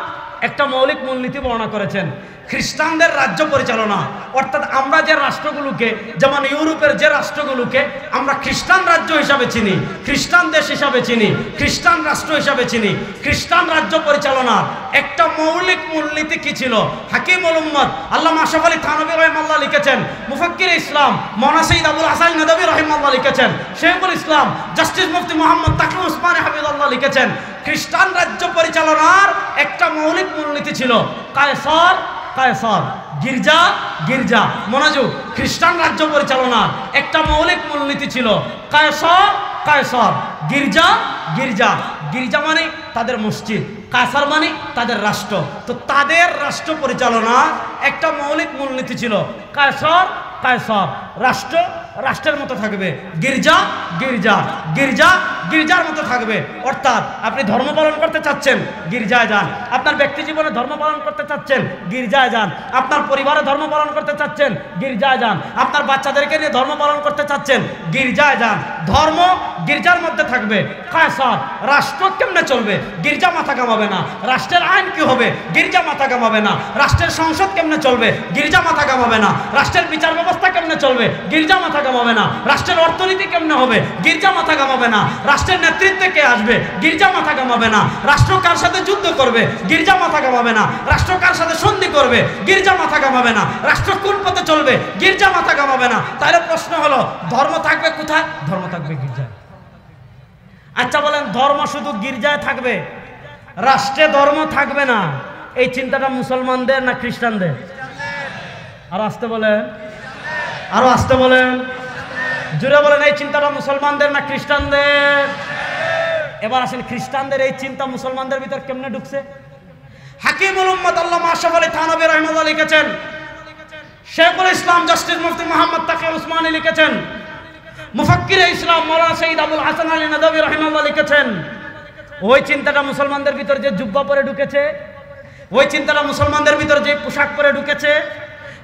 একটা মৌলিক মূলনীতি বর্ণনা করেছেন। খ্রিস্টানদের রাজ্য পরিচালনা অর্থাৎ আমরা যে রাষ্ট্রগুলোকে, যেমন ইউরোপের যে রাষ্ট্রগুলোকে আমরা খ্রিস্টান রাজ্য হিসাবে চিনি, খ্রিস্টান দেশ হিসাবে চিনি, খ্রিস্টান রাষ্ট্র হিসাবে চিনি, খ্রিস্টান রাজ্য পরিচালনার একটা মৌলিক মূলনীতি কি ছিল? হাকিমুল উম্মত আল্লামা আশরাফ আলী থানভী রাহিমাহুল্লাহ লিখেছেন, মুফাক্কির ইসলাম মাওলানা সৈয়দ আবুল হাসান নদভী রাহিমাহুল্লাহ লিখেছেন, শেখুল ইসলাম জাস্টিস মুফতি মোহাম্মদ তাকি উসমানী হাফিজাহুল্লাহ লিখেছেন, খ্রিস্টান রাজ্য পরিচালনার একটা মৌলিক মূলনীতি ছিল কায়সার কায়সার, গির্জা গির্জা। মনোযোগ, খ্রিস্টান রাজ্য পরিচালনার একটা মৌলিক মূলনীতি ছিল কায়সার কায়সার, গির্জা গির্জা। গির্জা মানে তাদের মসজিদ, কায়সার মানে তাদের রাষ্ট্র। তো তাদের রাষ্ট্র পরিচালনা একটা মৌলিক মূলনীতি ছিল কায়সার কায়সার, রাষ্ট্র রাষ্ট্রের মতো থাকবে, গির্জা গির্জা, গির্জা গির্জার মতো থাকবে। অর্থাৎ আপনি ধর্ম পালন করতে চাচ্ছেন, গির্জায় যান। আপনার ব্যক্তি জীবনে ধর্ম পালন করতে চাচ্ছেন, গির্জায় যান। আপনার পরিবারে ধর্ম পালন করতে চাচ্ছেন, গির্জায় যান। আপনার বাচ্চাদেরকে নিয়ে ধর্ম পালন করতে চাচ্ছেন, গির্জায় যান। ধর্ম গির্জার মধ্যে থাকবে। কায়সার, রাষ্ট্র কেমনে চলবে? গির্জা মাথা কামাবে না। রাষ্ট্রের আইন কি হবে? গির্জা মাথা কামাবে না। রাষ্ট্রের সংসদ কেমনে চলবে? গির্জা মাথা কামাবে না। রাষ্ট্রের বিচার ব্যবস্থা কেমনে চলবে? গির্জা মাথা কামাবে না। রাষ্ট্রের অর্থনীতি কেমনে হবে? গির্জা মাথা কামাবে না। রাষ্ট্রের নেতৃত্বে কে আসবে? গির্জা মাথা কামাবে না। রাষ্ট্র কার সাথে যুদ্ধ করবে? গির্জা মাথা কামাবে না। রাষ্ট্র কার সাথে সন্ধি করবে? গির্জা মাথা কামাবে না। রাষ্ট্র কোন পথে চলবে? গির্জা মাথা কামাবে না। তাহলে প্রশ্ন হলো, ধর্ম থাকবে কোথায়? ধর্ম থাকবে গির্জায়। আচ্ছা বলেন, ধর্ম শুধু গির্জায় থাকবে, রাষ্ট্রে ধর্ম থাকবে না, এই চিন্তাটা মুসলমানদের না খ্রিস্টানদের? আরো আসতে বলেন, আরো আসতে বলেন, জুড়ে বলেন, এই চিন্তাটা মুসলমানদের না খ্রিস্টানদের? এবার আসেন, খ্রিস্টানদের এই চিন্তা মুসলমানদের ভিতর কেমনে ঢুকছে? হাকিমুল উম্মত আল্লামা আশরাফ আলী থানভী রাহিমাহুল্লাহ লিখেছেন, শেখুল ইসলাম জাস্টিস মুফতি মোহাম্মদ তাকি উসমানী লিখেছেন, মুফাক্কির ইসলাম মাওলানা সৈয়দ আবুল হাসান আলী নদভী রাহিমাহুল্লাহ লিখেছেন, ওই চিন্তাটা মুসলমানদের ভিতর যে জুব্বা পরে ঢুকেছে, ওই চিন্তাটা মুসলমানদের ভিতর যে পোশাক পরে ঢুকেছে,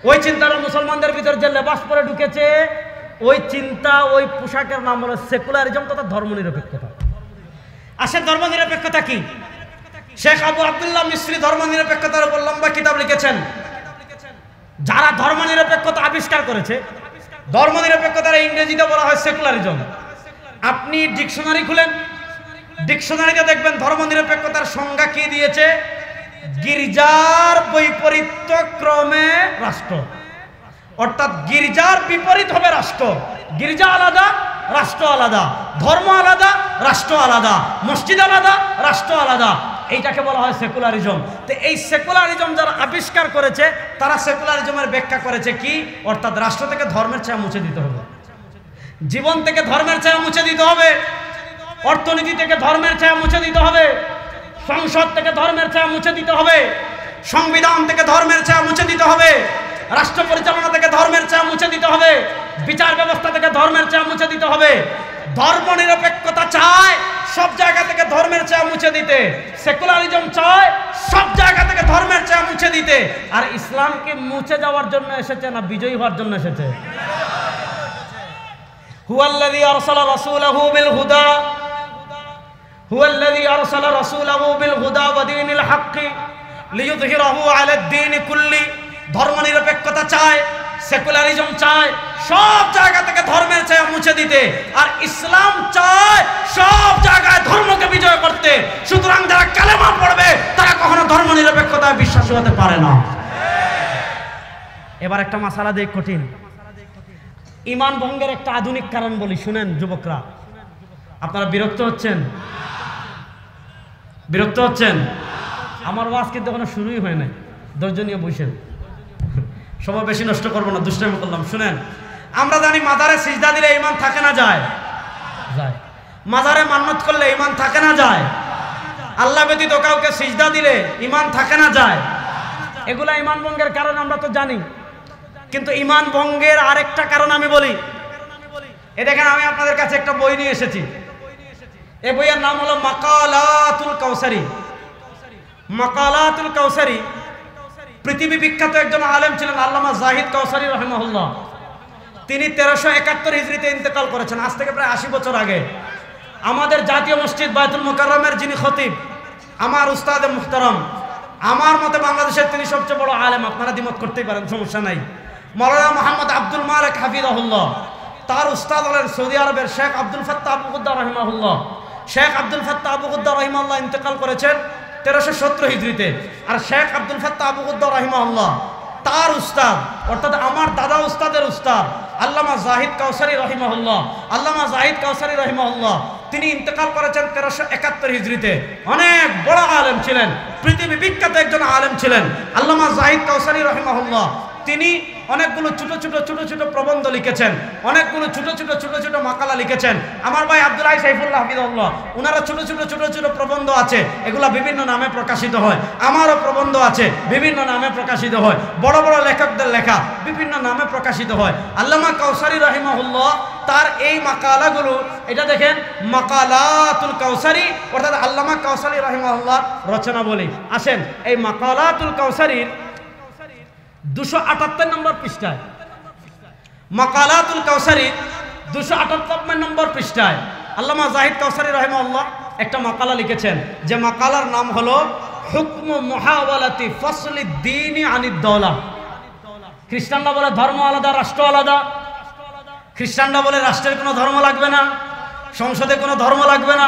ওই চিন্তাটা মুসলমানদের ভিতর যে লেবাস পরে ঢুকেছে, ওই চিন্তা, ওই পোশাকের নাম হলো সেকুলারিজম তথা ধর্মনিরপেক্ষতা। আসলে ধর্মনিরপেক্ষতা কি? শেখ আবু আব্দুল্লাহ মিসরি ধর্মনিরপেক্ষতার উপর লম্বা কিতাব লিখেছেন। যারা ধর্মনিরপেক্ষতা আবিষ্কার করেছে, ধর্মনিরপেক্ষতার ইংরেজিতে বলা হয় সেকুলারিজম। আপনি ডিকশনারি খুলেন, ডিকশনারিতে দেখবেন ধর্মনিরপেক্ষতার সংজ্ঞা কি দিয়েছে? গির্জার বৈপরীত্য ক্রমে রাষ্ট্র। অর্থাৎ গির্জার বিপরীত হবে রাষ্ট্র। গির্জা আলাদা, রাষ্ট্র আলাদা। ধর্ম আলাদা, রাষ্ট্র আলাদা। মসজিদ আলাদা, রাষ্ট্র আলাদা। এইটাকে বলা হয় সেকুলারিজম। তো এই সেকুলারিজম যারা আবিষ্কার করেছে, তারা সেকুলারিজমের ব্যাখ্যা করেছে কি? অর্থাৎ রাষ্ট্র থেকে ধর্মের ছায়া মুছে দিতে হবে, জীবন থেকে ধর্মের ছায়া মুছে দিতে হবে, অর্থনীতি থেকে ধর্মের ছায়া মুছে দিতে হবে, সংসদ থেকে ধর্মের ছায়া মুছে দিতে হবে, সংবিধান থেকে ধর্মের ছায়া মুছে দিতে হবে, রাষ্ট্র পরিচালনা থেকে ধর্মের ছায়া মুছে দিতে হবে, বিচার ব্যবস্থা থেকে ধর্মের ছায়া মুছে দিতে হবে। ধর্মনিরপেক্ষতা চায় সব জায়গা থেকে ধর্মের ছায়া মুছে দিতে, সেকুলারিজম চায় সব জায়গা থেকে ধর্মের ছায়া মুছে দিতে। আর ইসলাম কি মুছে যাওয়ার জন্য এসেছে না বিজয়ী হওয়ার জন্য এসেছে? হুয়াল্লাযী আরসালা রাসূলাহু বিল হুদা, হুয়াল্লাযী আরসালা রাসূলাহু বিল হুদা ওয়া দীনিল হাক্কি লিইয়ুযহিরাহু আলাদ দীন কুল্লি। ধর্মনিরপেক্ষতা চায়, সেকুলারিজম চায় সব জায়গা থেকে ধর্মের ছায়া মুছে দিতে, আর ইসলাম চায় সব জায়গায় ধর্মকে বিজয় করতে। সুতরাং যারা কালেমা পড়বে তারা কখনো ধর্মনিরপেক্ষতায় বিশ্বাসী হতে পারে না। এবার একটা মাসালা দেখ, কঠিন। ঈমান ভঙ্গের একটা আধুনিক কারণ বলি, শুনেন যুবকরা। আপনারা বিরক্ত হচ্ছেন? বিরক্ত হচ্ছেন? আমার ওয়াজ কিন্তু এখনো শুরুই হয় নাই, ধৈর্য নিয়ে বসেন। সময় বেশি নষ্ট করবো না, দুষ্টামি করলাম। শুনেন, আমরা জানি মাজারে সিজদা দিলে ঈমান থাকে না যায়? যায়। মাজারে মান্নত করলে ঈমান থাকে না যায়? আল্লাহ ব্যতীত কাউকে সিজদা দিলে ঈমান থাকে না যায়? এগুলা ঈমান ভঙ্গের কারণ আমরা তো জানি, কিন্তু ঈমান ভঙ্গের আরেকটা কারণ আমি বলি। এই দেখেন, আমি আপনাদের কাছে একটা বই নিয়ে এসেছি। এই বইয়ের নাম হলো মাকালাতুল কাউসারি। মাকালাতুল কাউসারি পৃথিবী বিখ্যাত একজন আলেম ছিলেন আল্লামা জাহিদ কাউসারি রাহিমাহুল্লাহ। তিনি 1371 হিজরিতে ইন্তেকাল করেছেন, আজ থেকে প্রায় 80 বছর আগে। আমাদের জাতীয় মসজিদ বায়তুল মুকাররমের যিনি খতিব, আমার উস্তাদে মুহতারাম, আমার মতে বাংলাদেশের তিনি সবচেয়ে বড় আলেম। আপনারা দ্বিমত করতেই পারেন, সমস্যা নাই। মাওলানা মুহাম্মদ আব্দুল মালিক হাফিজাহুল্লাহ, তার উস্তাদ হলেন সৌদি আরবের শেখ আব্দুল ফাত্তাহ আবু গুদ্দা রাহিমাহুল্লাহ। শেখ আব্দুল ফাত্তাহ আবু গুদ্দা রাহিমাহুল্লাহ ইন্তেকাল করেছেন 1317 হিজরিতে। আর শেখ আব্দুল ফাত্তাহ আবু গুদ্দা রাহিমাহুল্লাহ তার উস্তাদ, অর্থাৎ আমার দাদা উস্তাদের উস্তাদ আল্লামা জাহিদ কাউসারি রাহিমাহুল্লাহ। আল্লামা জাহিদ কাউসারি রাহিমাহুল্লাহ তিনি ইন্তেকাল করেছেন 1371 হিজরিতে। অনেক বড় আলেম ছিলেন, পৃথিবী বিখ্যাত একজন আলেম ছিলেন আল্লামা জাহিদ কাউসারি রাহিমাহুল্লাহ। তিনি অনেকগুলো ছোট ছোট প্রবন্ধ লিখেছেন, অনেকগুলো ছোট ছোট মাকালা লিখেছেন। আমার ভাই আব্দুল্লাহ সাইফুল্লাহ হাফিজাহুল্লাহ, ওনারা ছোট ছোট প্রবন্ধ আছে, এগুলা বিভিন্ন নামে প্রকাশিত হয়। আমারও প্রবন্ধ আছে, বিভিন্ন নামে প্রকাশিত হয়। বড় বড় লেখকদের লেখা বিভিন্ন নামে প্রকাশিত হয়। আল্লামা কাউসারি রাহিমাহুল্লাহ তার এই মাকালাগুলো, এটা দেখেন মাকালাতুল কাউসারি, অর্থাৎ আল্লামা কাউসারি রাহিমাহুল্লাহ রচনা বলি। আসেন, এই মাকালাতুল কাউসারির 278 নম্বর পৃষ্ঠায়, মাকালাতুল কাউসারি 278 নম্বর পৃষ্ঠায় আল্লামা জাহিদ কাউসারি রাহিমাহুল্লাহ একটা মাকালা লিখেছেন, যে মাকালার নাম হলো হুকমু মুহাওয়ালাতি ফসলি দ্বীনি আনিদ দওলা। খ্রিস্টানরা বলে ধর্ম আলাদা, রাষ্ট্র আলাদা। খ্রিস্টানরা বলে রাষ্ট্রের কোনো ধর্ম লাগবে না, সংসদে কোনো ধর্ম লাগবে না,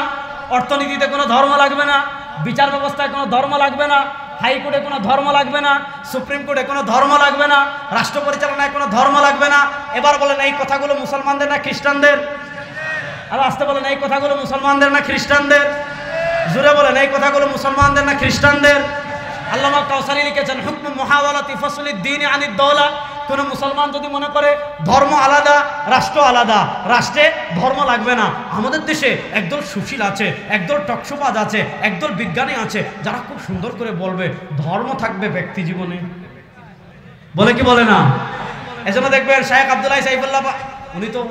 অর্থনীতিতে কোনো ধর্ম লাগবে না, বিচার ব্যবস্থায় কোনো ধর্ম লাগবে না, হাইকোর্টে কোনো ধর্ম লাগবে না, সুপ্রিম কোর্টে কোনো ধর্ম লাগবে না, রাষ্ট্র পরিচালনায় কোনো ধর্ম লাগবে না। এবার বলেন, এই কথাগুলো মুসলমানদের না খ্রিস্টানদের? আর আসতে বলেন, এই কথাগুলো মুসলমানদের না খ্রিস্টানদের? জুড়ে বলেন, এই কথাগুলো মুসলমানদের না খ্রিস্টানদের? আল্লামা কাউসারি লিখেছেন হুকমু মুহাওয়ালাতি ফসলি দ্বীনি আনিদ দওলা। কোন মুসলমান যদি মনে করে ধর্ম আলাদা, রাষ্ট্র আলাদা, রাষ্ট্রে ধর্ম লাগবে না। আমাদের দেশে একদল সুশীল আছে, একদল টকশোবাজ আছে, একদল বিজ্ঞানী আছে, যারা খুব সুন্দর করে বলবে ধর্ম থাকবে ব্যক্তি জীবনে, বলে কি বলে না? এজন্য দেখবেন শেখ আব্দুল্লাহ সাইফুল্লাহ,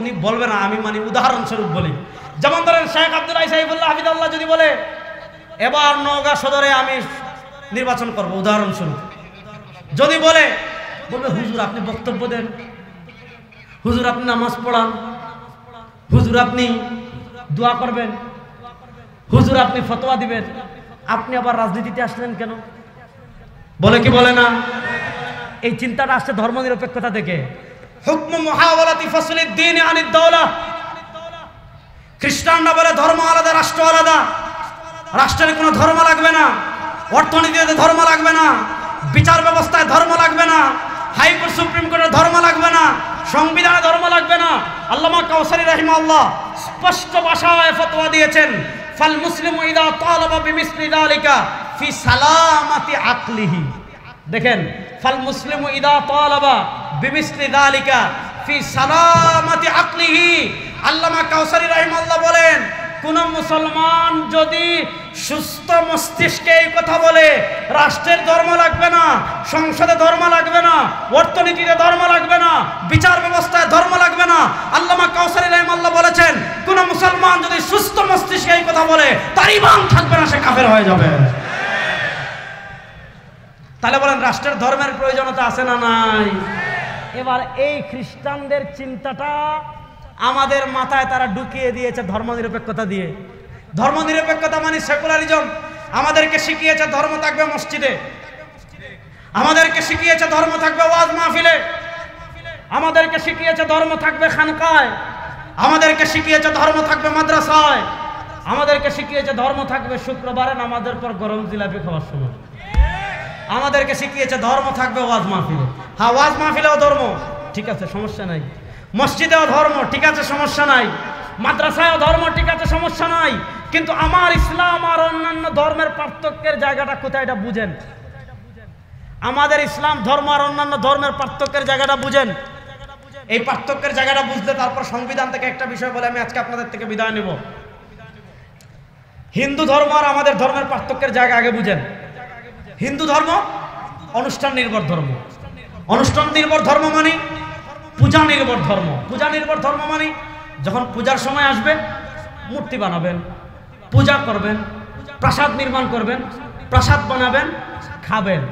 উনি বলবে না, আমি মানে উদাহরণস্বরূপ বলি। যেমন ধরেন শেখ আব্দুল্লাহ সাইফুল্লাহ হাফিজাহুল্লাহ যদি বলে এবার নওগাঁ সদরে আমি নির্বাচন করব, উদাহরণস্বরূপ যদি বলবে হুজুর আপনি বক্তব্য দেন, হুজুর আপনি নামাজ পড়ান, হুজুর আপনি দোয়া করবেন, হুজুর আপনি ফতোয়া দিবেন, আপনি আবার রাজনীতিতে আসলেন কেন? বলে কি বলে না? এই চিন্তাটা আসছে ধর্মনিরপেক্ষতা থেকে। হুকমু মুহাওয়ালাতি ফসলি দ্বীনি আনিদ দওলা। খ্রিস্টানরা বলে ধর্ম আলাদা, রাষ্ট্র আলাদা, রাষ্ট্রের কোনো ধর্ম লাগবে না, অর্থনীতিতে ধর্ম লাগবে না, বিচার ব্যবস্থায় ধর্ম লাগবে না, হাইকোর্ট সুপ্রিম কোর্টের ধর্ম লাগবে না, সংবিধানে ধর্ম লাগবে না। আল্লামা কাউসারি রাহিমাহুল্লাহ স্পষ্ট ভাষায় ফতোয়া দিয়েছেন, ফাল মুসলিমু ইদা তালাবা বিমিসলি যালিকা ফি সালামাতি আকলিহি। দেখেন, ফাল মুসলিমু ইদা তালাবা বিমিসলি যালিকা ফি সালামাতি আকলিহি। আল্লামা কাউসারি রাহিমাহুল্লাহ বলেন, কোন মুসলমান যদি সুস্থ মস্তিষ্কে এই কথা বলে রাষ্ট্রের ধর্ম লাগবে না, সংসদে ধর্ম লাগবে না, অর্থনীতিতে ধর্ম লাগবে না, বিচার ব্যবস্থায় ধর্ম লাগবে না, আল্লামা কাউসারি রাহিমাহুল্লাহ বলেছেন কোন মুসলমান যদি সুস্থ মস্তিষ্কে এই কথা বলে তার ঈমান থাকবে না, সে কাফের হয়ে যাবে। তাহলে বলেন রাষ্ট্রের ধর্মের প্রয়োজনীয়তা আছে না নাই? এবার এই খ্রিস্টানদের চিন্তাটা আমাদের মাথায় তারা ঢুকিয়ে দিয়েছে ধর্মনিরপেক্ষতা দিয়ে। ধর্মনিরপেক্ষতা মানে সেকুলারিজম। আমাদেরকে শিখিয়েছে ধর্ম থাকবে মসজিদে, আমাদেরকে শিখিয়েছে ধর্ম থাকবে ওয়াজ মাহফিলে, আমাদেরকে শিখিয়েছে ধর্ম থাকবে খানকায়, আমাদেরকে শিখিয়েছে ধর্ম থাকবে মাদ্রাসায়, আমাদেরকে শিখিয়েছে ধর্ম থাকবে শুক্রবারে নামাজের পর গরম জিলাপি খাওয়ার সময়, আমাদেরকে শিখিয়েছে ধর্ম থাকবে ওয়াজ মাহফিলে। হ্যাঁ, ওয়াজ মাহফিলেও ধর্ম, ঠিক আছে, সমস্যা নাই। মসজিদেও ধর্ম, ঠিক আছে, সমস্যা নাই। মাদ্রাসায় ধর্ম ঠিক আছে, সমস্যা নাই, কিন্তু আমার ইসলাম আর অন্যান্য ধর্মের পার্থক্যের জায়গাটা কোথায় এটা বুঝেন। আমাদের ইসলাম ধর্ম আর অন্যান্য ধর্মের পার্থক্যের জায়গাটা বুঝেন। এই পার্থক্যের জায়গাটা বুঝতে তারপর সংবিধান থেকে একটা বিষয় বলে আমি আজকে আপনাদের থেকে বিদায় নেব। হিন্দু ধর্ম আর আমাদের ধর্মের পার্থক্যের জায়গা আগে বুঝেন। হিন্দু ধর্ম অনুষ্ঠান নির্ভর ধর্ম। অনুষ্ঠান নির্ভর ধর্ম মানে পূজা নির্ভর ধর্ম। পূজা নির্ভর ধর্ম মানে যখন পূজার সময় আসবে মূর্তি বানাবেন, পূজা করবেন, প্রসাদ নির্মাণ করবেন, প্রসাদ বানাবেন, খাবেন,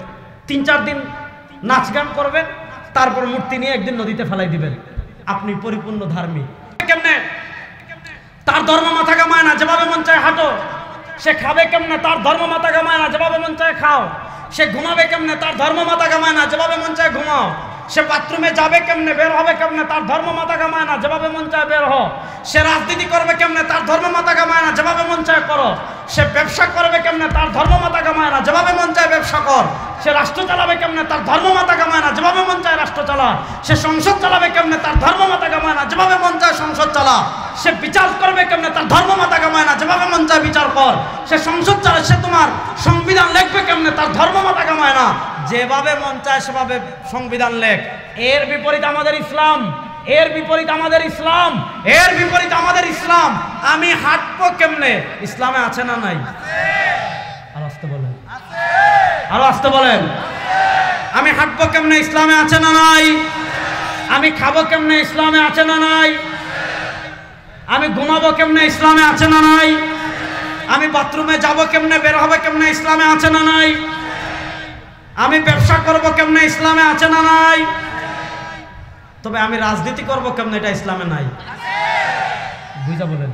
3-4 দিন নাচ গান করবেন, তারপর মূর্তি নিয়ে একদিন নদীতে ফেলাই দিবেন। আপনি পরিপূর্ণ ধার্মিক। কেমনে? তার ধর্ম মাথা কামায় না, যেভাবে মন চায় হাঁটো। সে খাবে কেমনে? তার ধর্ম মাথা কামায় না, যেভাবে মন চায় খাও। সে ঘুমাবে কেমনে? তার ধর্ম মাথা কামায় না, যেভাবে মন চায় ঘুমাও। সে বাথরুমে যাবে কেমনে, বের হবে কেমনে? তার ধর্ম মাথা কামায় না, যেভাবে মন চায় বের হও। সে রাজনীতি করবে কেমনে? তার ধর্ম মাথা কামায় না, যেভাবে মন চায় করো। সে ব্যবসা করবে কেমনে? তার ধর্ম মাথা কামায় না, যেভাবে মন চায় ব্যবসা কর। সে রাষ্ট্র চালাবে কেমনে? তার ধর্ম মাথা কামায় না, যেভাবে মন চায় রাষ্ট্র চালা। সে সংসদ চালাবে কেমনে? তার ধর্ম মাথা কামায় না, যেভাবে মন চায় সংসদ চালা। সে বিচার করবে কেমনে? তার ধর্ম মাথা কামায় না, যেভাবে মন চায় বিচার কর। সে সংসদ চালায়, সে তোমার সংবিধান লিখবে কেমনে? তার ধর্ম মাথা কামায় না, যেভাবে মন চায় সেভাবে সংবিধান লেখ। এর বিপরীত আমাদের ইসলাম, এর বিপরীত আমাদের ইসলাম, এর বিপরীত আমাদের ইসলাম। আমি হাঁটবো কেমনে? ইসলামে আছে না নাই? আর আসতে বলেন, আরো আসতে বলেন। আমি হাঁটবো কেমনে? ইসলামে আছে না নাই? আমি খাবো কেমনে? ইসলামে আছে না নাই? আমি ঘুমাবো কেমনে? ইসলামে আছে না নাই? আমি বাথরুমে যাবো কেমনে, বের হবে কেমনে? ইসলামে আছে না নাই? আমি ব্যবসা করবো কেমনে? ইসলামে আছে না নাই? তবে আমি রাজনীতি করবো কেমনে? এটা ইসলামে নাই। বুঝা বলেন।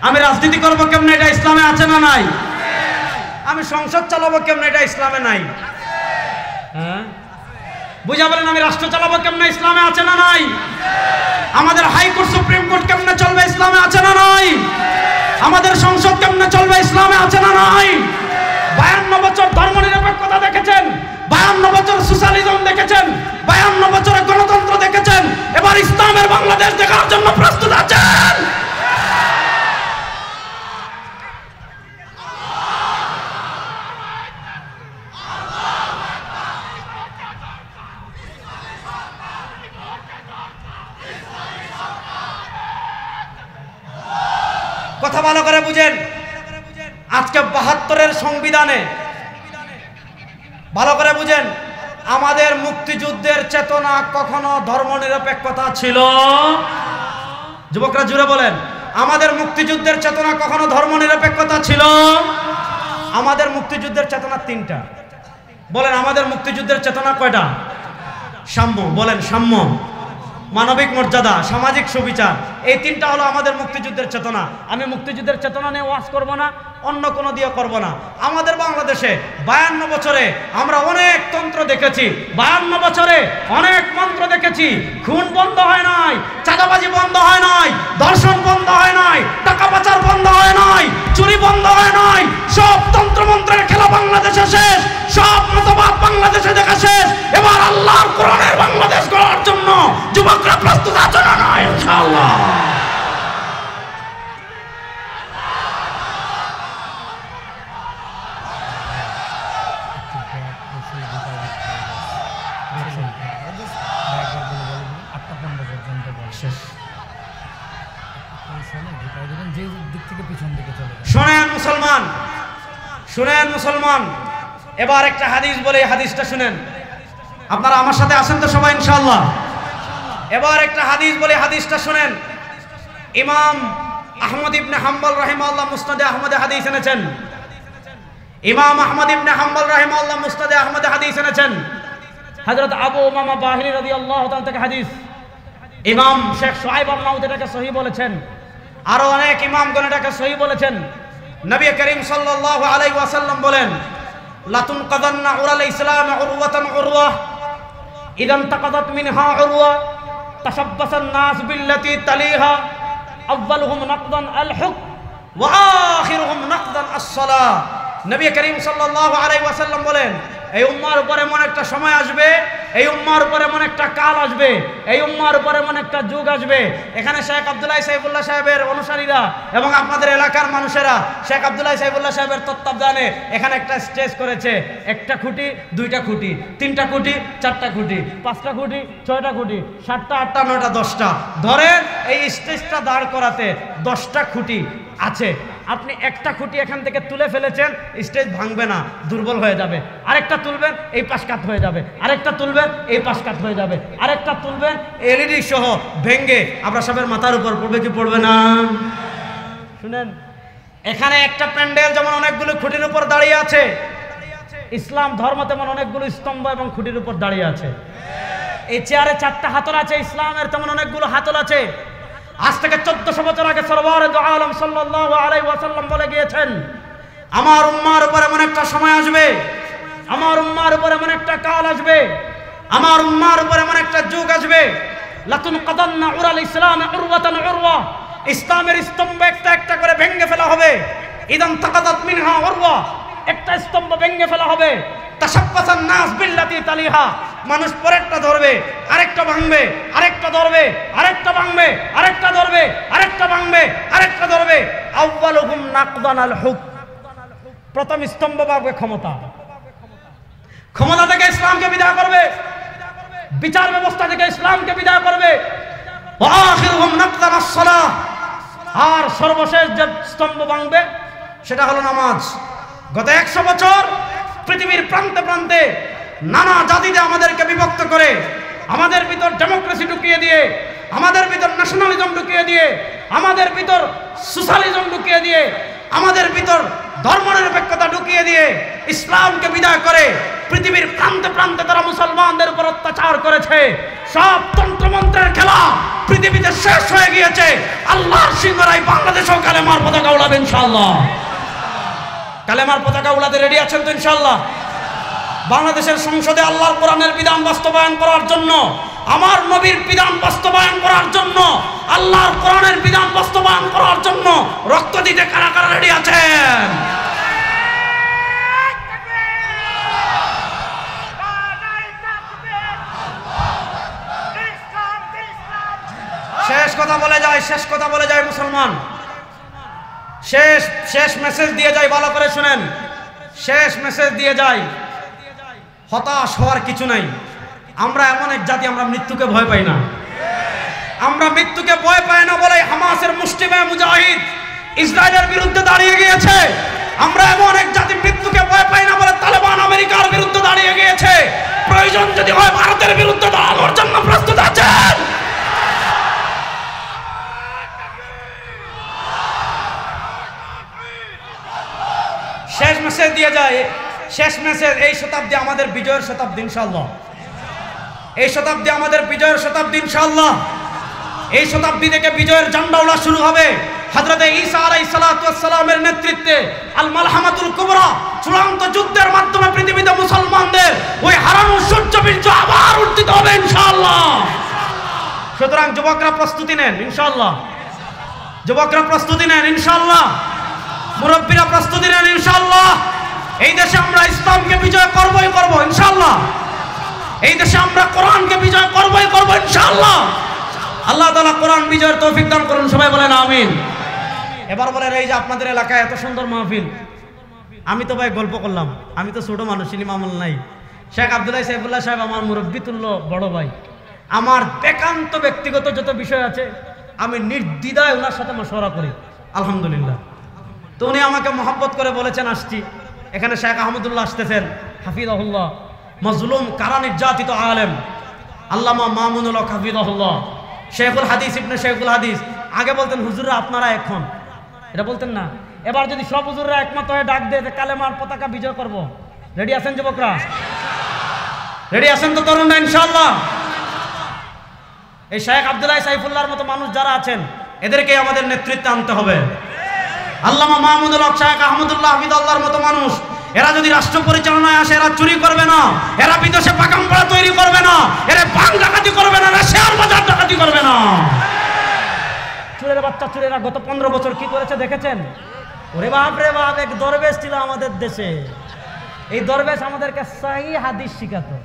আমি রাজনীতি করবো কেমনে? এটা ইসলামে আছে না নাই? আমি সংসদ চালাবো কেমনে? এটা ইসলামে নাই। হ্যাঁ, বুঝা বলেন। আমি রাষ্ট্র চালাবো কেমনে? ইসলামে আছে না নাই? আমাদের হাইকোর্ট সুপ্রিম কোর্ট কেমনে চলবে? ইসলামে আছে না নাই? আমাদের সংসদ কেমনে চলবে? ইসলামে আছে না নাই? 52 বছর ধর্ম নিরপেক্ষতা দেখেছেন, 52 বছর সোশ্যালিজম দেখেছেন, 52 বছরে গণতন্ত্র দেখেছেন। এবার ইসলামের বাংলাদেশ দেখার জন্য প্রস্তুত আছেন? কথা ভালো করে বুঝেন। আজকে 72-এর সংবিধানে ভালো করে বুঝেন, আমাদের মুক্তিযুদ্ধের চেতনা কখনো ধর্মনিরপেক্ষতা ছিল। যুবকরা জুড়ে বলেন, আমাদের মুক্তিযুদ্ধের চেতনা কখনো ধর্মনিরপেক্ষতা ছিল? আমাদের মুক্তিযুদ্ধের চেতনা 3টা। বলেন, আমাদের মুক্তিযুদ্ধের চেতনা কয়টা? সাম্য। বলেন, সাম্য, মানবিক মর্যাদা, সামাজিক সুবিচার। এই 3টা হলো আমাদের মুক্তিযুদ্ধের চেতনা। আমি মুক্তিযুদ্ধের চেতনা নিয়ে ওয়াজ করব না, অন্য কোনো দিয়ে করব না। আমাদের বাংলাদেশে 52 বছরে আমরা অনেক তন্ত্র দেখেছি, 52 বছরে অনেক মন্ত্র দেখেছি। খুন বন্ধ হয় নাই, চাঁদাবাজি বন্ধ হয় নাই, ধর্ষণ বন্ধ হয় নাই, টাকা পাচার বন্ধ হয় নাই, চুরি বন্ধ হয় নাই। সব তন্ত্রমন্ত্রের খেলা বাংলাদেশে শেষ, সব মতবাদ বাংলাদেশে দেখা শেষ। এবার আল্লাহর কোরআনের বাংলাদেশ গড়ার জন্য যুবকরা প্রস্তুত আছে না নাই? ইনশাআল্লাহ। শোনেন মুসলমান, শুনেন মুসলমান, এবার একটা হাদিস বলে, হাদিসটা শুনেন। আপনারা আমার সাথে আছেন তো সবাই ইনশাআল্লাহ? এবার একটা হাদিস বলে, হাদিসটা শুনেন। ইমাম আহমদ ইবনে হাম্বল রাহিমাহুল্লাহ মুসনাদে আহমদে হাদিস এনেছেন। ইমাম আহমদ ইবনে হাম্বল রাহিমাহুল্লাহ মুসনাদে আহমদে হাদিস এনেছেন। হযরত আবু উমামা বাহিনী রাদিয়াল্লাহু তাআলা থেকে হাদিস। ইমাম শেখ শুআইব আল-নাউতি এটাকে সহিহ বলেছেন, আরো অনেক ইমামগণ এটাকে সহিহ বলেছেন। নবী করিম সাল্লাল্লাহু আলাইহি ওয়াসাল্লাম বলেন, লাতুন কাদান্না উরাল ইসলাম উরওয়াতান উরওয়া ইদান তাকাদাত মিনহা উরওয়া তাশাব্বাসান নাস বিল্লাতি তালিহা আউয়ালুহুম নাকদান আল হুক ওয়া আখিরুহুম নাকদান as-সালাহ। নবী করিম সাল্লাল্লাহু আলাইহি ওয়াসাল্লাম বলেন, এই উম্মার উপরে এমন একটা সময় আসবে এই উম্মার উপরে এমন একটা কাল আসবে, এই উম্মার উপরে এমন একটা যুগ আসবে, এখানে শেখ আব্দুল্লাহ সাইফুল্লাহ সাহেবের অনুসারীরা এবং আপনাদের এলাকার মানুষেরা শেখ আব্দুল্লাহ সাইফুল্লাহ সাহেবের তত্ত্বাবধানে এখানে একটা স্টেজ করেছে। একটা খুঁটি, দুইটা খুঁটি, তিনটা খুঁটি, চারটা খুঁটি, পাঁচটা খুঁটি, ছয়টা খুঁটি, 7টা, 8টা, 9টা, 10টা, ধরেন এই স্টেজটা দাঁড় করাতে 10টা খুঁটি আছে। আপনি একটা খুঁটি এখান থেকে তুলে ফেলেছেন, স্টেজ ভাঙবে না, দুর্বল হয়ে যাবে। আরেকটা তুলবেন, এই পাশ কাত হয়ে যাবে, আরেকটা তুলবেন, এই পাশ কাত হয়ে যাবে, আরেকটা তুলবেন, এলইডি সহ ভেঙ্গে আবরার সাহেবের মাথার উপর পড়বে কি পড়বে না? শুনেন, এখানে একটা প্যান্ডেল যেমন অনেকগুলো খুঁটির উপর দাঁড়িয়ে আছে, ইসলাম ধর্ম তেমন অনেকগুলো স্তম্ভ এবং খুঁটির উপর দাঁড়িয়ে আছে। এই চেয়ারে 4টা হাতল আছে, ইসলামের তেমন অনেকগুলো হাতল আছে। আজ থেকে 1400 বছর আগে সরওয়ারে দু আলম সাল্লাল্লাহু আলাইহি ওয়াসাল্লাম বলে গিয়েছেন, আমার উম্মার উপর এমন একটা সময় আসবে, আমার উম্মার উপর এমন একটা কাল আসবে, আমার উম্মার উপর এমন একটা যুগ আসবে, লাতুন কাদান্না উরাল ইসলাম উরওয়াতান উরওয়া, ইসলামের স্তম্ভ একটা একটা করে ভেঙে ফেলা হবে। ইদান তাকাদাত মিনহা উরওয়া, একটা স্তম্ভ ভেঙে ফেলা হবে। তাশাব্বাসান নাস বিল্লাতি তালিহা, মানুষ পরেরটা ধরবে, আরেকটা ভাঙবে, আরেকটা ধরবে, আরেকটা ভাঙবে, আরেকটা ধরবে, আরেকটা ভাঙবে, আরেকটা ধরবে। আউয়ালুহুম নাকদান আল হুক, প্রথম স্তম্ভ পাবে ক্ষমতা, ক্ষমতা থেকে ইসলামকে বিদায় করবে, বিচার ব্যবস্থা থেকে ইসলামকে বিদায় করবে। ওয়া আখিরুহুম নাকদান আস-সালাহ, আর সর্বশেষ যে স্তম্ভ ভাঙবে সেটা হলো নামাজ। গত 100 বছর পৃথিবীর প্রান্তে প্রান্তে নানা জাতিতে আমাদেরকে বিভক্ত করে, আমাদের ভিতর ডেমোক্রেসি ঢুকিয়ে দিয়ে, আমাদের ভিতর ন্যাশনালিজম ঢুকিয়ে দিয়ে, আমাদের ভিতর সোশ্যালিজম ঢুকিয়ে দিয়ে, আমাদের ভিতর ধর্মনিরপেক্ষতা ঢুকিয়ে দিয়ে ইসলামকে বিদায় করে পৃথিবীর প্রান্তে প্রান্তে তারা মুসলমানদের উপর অত্যাচার করেছে। সব তন্ত্রমন্ত্রের খেলা পৃথিবীতে শেষ হয়ে গিয়েছে। আল্লাহর সিংহরাই বাংলাদেশেও কালেমার পতাকা উড়াবে ইনশাআল্লাহ। কালেমার পতাকা উড়াতে রেডি আছেন তো ইনশাআল্লাহ? বাংলাদেশের সংসদে আল্লাহর কোরআনের বিধান বাস্তবায়ন করার জন্য, আমার নবীর বিধান বাস্তবায়ন করার জন্য, আল্লাহর কোরআনের বিধান বাস্তবায়ন করার জন্য রক্ত দিতে কারা কারা রেডি আছেন? শেষ কথা বলে যায় মুসলমান, শেষ মেসেজ দিয়ে যায়, ভালো করে শুনেন, শেষ মেসেজ দিয়ে যায়। হতাশ হওয়ার কিছু নাই। আমরা এমন এক জাতি, আমরা মৃত্যুকে ভয় পাই না। আমরা মৃত্যুকে ভয় পাই না বলে হামাসের মুষ্টিমেয় মুজাহিদ ইসরায়েলের বিরুদ্ধে দাঁড়িয়ে গিয়েছে। আমরা এমন এক জাতি, মৃত্যুকে ভয় পাই না বলে তালেবান আমেরিকার বিরুদ্ধে দাঁড়িয়ে গিয়েছে। প্রয়োজন যদি হয় ভারতের বিরুদ্ধে দাঁড়ানোর জন্য প্রস্তুত আছেন। শেষ মেসেজ দিয়ে যায়, শেষ মেসেজ, এই শতাব্দী আমাদের বিজয়ের শতাব্দী ইনশাআল্লাহ। এই শতাব্দী আমাদের বিজয়ের শতাব্দী ইনশাআল্লাহ। এই শতাব্দী থেকে বিজয়ের ঝান্ডা ওড়া শুরু হবে। হযরতে ঈসা আলাইহিস সালাতু ওয়াস সালামের নেতৃত্বে আল মালহামাতুল কুবরা, চূড়ান্ত যুদ্ধের মাধ্যমে পৃথিবীতে মুসলমানদের ওই হারানো সূর্য বীর্য আবার উত্থিত হবে ইনশাআল্লাহ। সুতরাং যুবকরা প্রস্তুতি নেন ইনশাআল্লাহ, যুবকরা প্রস্তুতি নেন ইনশাআল্লাহ, মুরব্বীরা প্রস্তুতি নেন ইনশাআল্লাহ। এই দেশে আমরা ইসলামকে বিজয় করবই করব ইনশাআল্লাহ। এই দেশে আমরা কোরআনকে বিজয় করবই করব ইনশাআল্লাহ। আল্লাহ তাআলা কোরআন বিজয়ের তৌফিক দান করুন, সবাই বলেন আমিন। এবার বলেন, এই যে আপনাদের এলাকায় এত সুন্দর মাহফিল, আমি তো ভাই গল্প করলাম, আমি তো ছোট মানুষ, ইলিম আমল নাই। শেখ আব্দুল্লাহ সাইফুল্লাহ সাহেব আমার মুরব্বী তুল্য বড় ভাই, আমার একান্ত ব্যক্তিগত যত বিষয় আছে আমি নির্দ্বিধায় ওনার সাথে মশওয়ারা করি আলহামদুলিল্লাহ। তো উনি আমাকে মহব্বত করে বলেছেন আসছি, এখানে শেখ আহমদুল্লাহ আসতেছেন হাফিজাহুল্লাহ, মজলুম কারা নির্যাতিত আলেম আল্লামা মামুনুল হক হাফিজাহুল্লাহ, শেখুল হাদিস ইবনে শেখুল হাদিস। আগে বলতেন হুজুররা আপনারা এখন, এটা বলতেন না। এবার যদি সব হুজুররা একমত হয়ে ডাক দেয় কালেমার পতাকা বিজয় করব, রেডি আছেন যুবকরা? রেডি আছেন তো তরুণরা ইনশাআল্লাহ? এই শেখ আব্দুল্লাহ সাইফুল্লাহর মতো মানুষ যারা আছেন এদেরকে আমাদের নেতৃত্বে আনতে হবে। আল্লামা মাহমুদুল হক, শেখ আহমদুল্লাহ হাফিজাহুল্লাহর মতো মানুষ, এরা যদি রাষ্ট্র পরিচালনায় আসে, এরা চুরি করবে না, এরা বিদেশে পাকামপাড়া তৈরি করবে না, এরা বাংক ডাকাতি করবে না, এরা শেয়ার বাজার ডাকাতি করবে না। চুরের বাচ্চা চুরেরা গত 15 বছর কি করেছে দেখেছেন? ওরে বাপ রে বাপ, এক দরবেশ ছিল আমাদের দেশে। এই দরবেশ আমাদেরকে সহিহ হাদিস শিখাতো।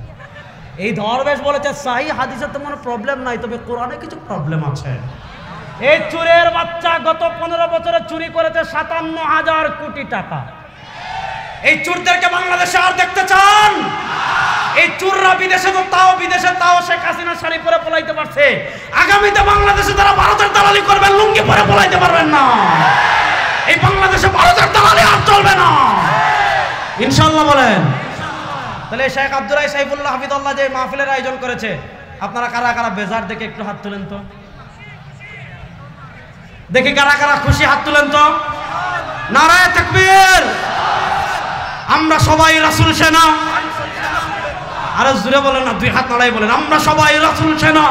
এই দরবেশ বলেছে সহিহ হাদিসে তো কোনো প্রবলেম নাই, তবে কোরআনে কিছু প্রবলেম আছে। এই চোরের বাচ্চা গত 15 বছরে চুরি করেছে 57,000 কোটি টাকা। এই চোরদেরকে বাংলাদেশে আর দেখতে চান? এই চোররা বিদেশে তো তাও শেখ হাসিনা শাড়ি পরে পলাইতে পারছে। আগামীতে বাংলাদেশে তারা ভারতের দালালি করবেন, লুঙ্গি পরে পলাইতে পারবেন না। এই বাংলাদেশে ভারতের দালালি আর চলবে না ইনশাআল্লাহ বলেন। তাহলে শেখ আব্দুল রাই সাইফুল্লাহ হাফিজুল্লাহ যে মাহফিলের আয়োজন করেছে, আপনারা কারা কারা বেজার দেখে একটু হাত তুলেন তো দেখি, কারা কারা খুশি হাত তুলেন তো। নারায়ে তাকবীর। আমরা সবাই রাসূল সেনা। আরে জোরে বলেন না, দুই হাত নাড়াই বলেন, আমরা সবাই রাসূল সেনা।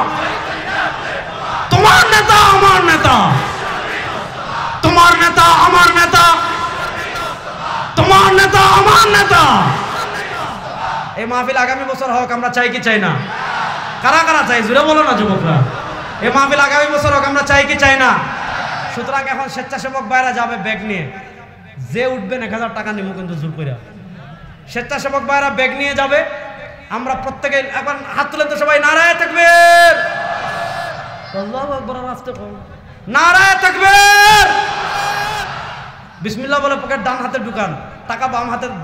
তোমার নেতা আমার নেতা, তোমার নেতা আমার নেতা, তোমার নেতা আমার নেতা। এই মাহফিল আগামী বছর হোক, আমরা চাই কি চাই না? কারা কারা চাই জোরে বলো না যুবকরা। এই মাহফিল আগামী বছর হোক, আমরা চাই কি চাই না? সুতরাং এখন স্বেচ্ছাসেবক ভাইরা যাবে ব্যাগ নিয়ে, যে উঠবেন 1000 টাকা নিব কিন্তু জোর করে। স্বেচ্ছাসেবক ভাইরা ব্যাগ নিয়ে যাবে, আমরা প্রত্যেকে এখন হাত তুলেন তো সবাই। নারায়ে তাকবীর, আল্লাহু আকবার। আস্তে কম, নারায়ে তাকবীর। বিসমিল্লাহ বলে পকেট ডান হাতে ঢুকান, টাকা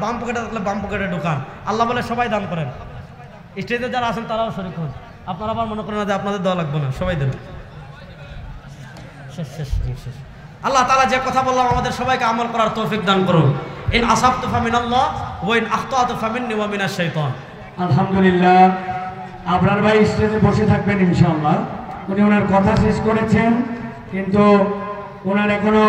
বাম পকেটে থাকলে বাম পকেটে ঢুকান। আল্লাহ বলে সবাই দান করেন। স্টেজে যারা আছেন তারাও শরীক হন। আপনারা আবার মনে করেন না যে আপনাদের দেওয়া লাগবে না, সবাই দেন। শেষ। আল্লাহ তাআলা যে কথা বললাম আমাদের সবাইকে আমল করার তৌফিক দান করুন। ইন আসাবতু ফামিনাল্লাহ ওয়া ইন আখতাতু ফামিন্নী ওয়া মিনাশ শাইতান। আলহামদুলিল্লাহ, আবরার ভাই স্টেজে বসে থাকবেন ইনশাআল্লাহ। উনি ওনার কথা শেষ করেছেন, কিন্তু ওনার এখনো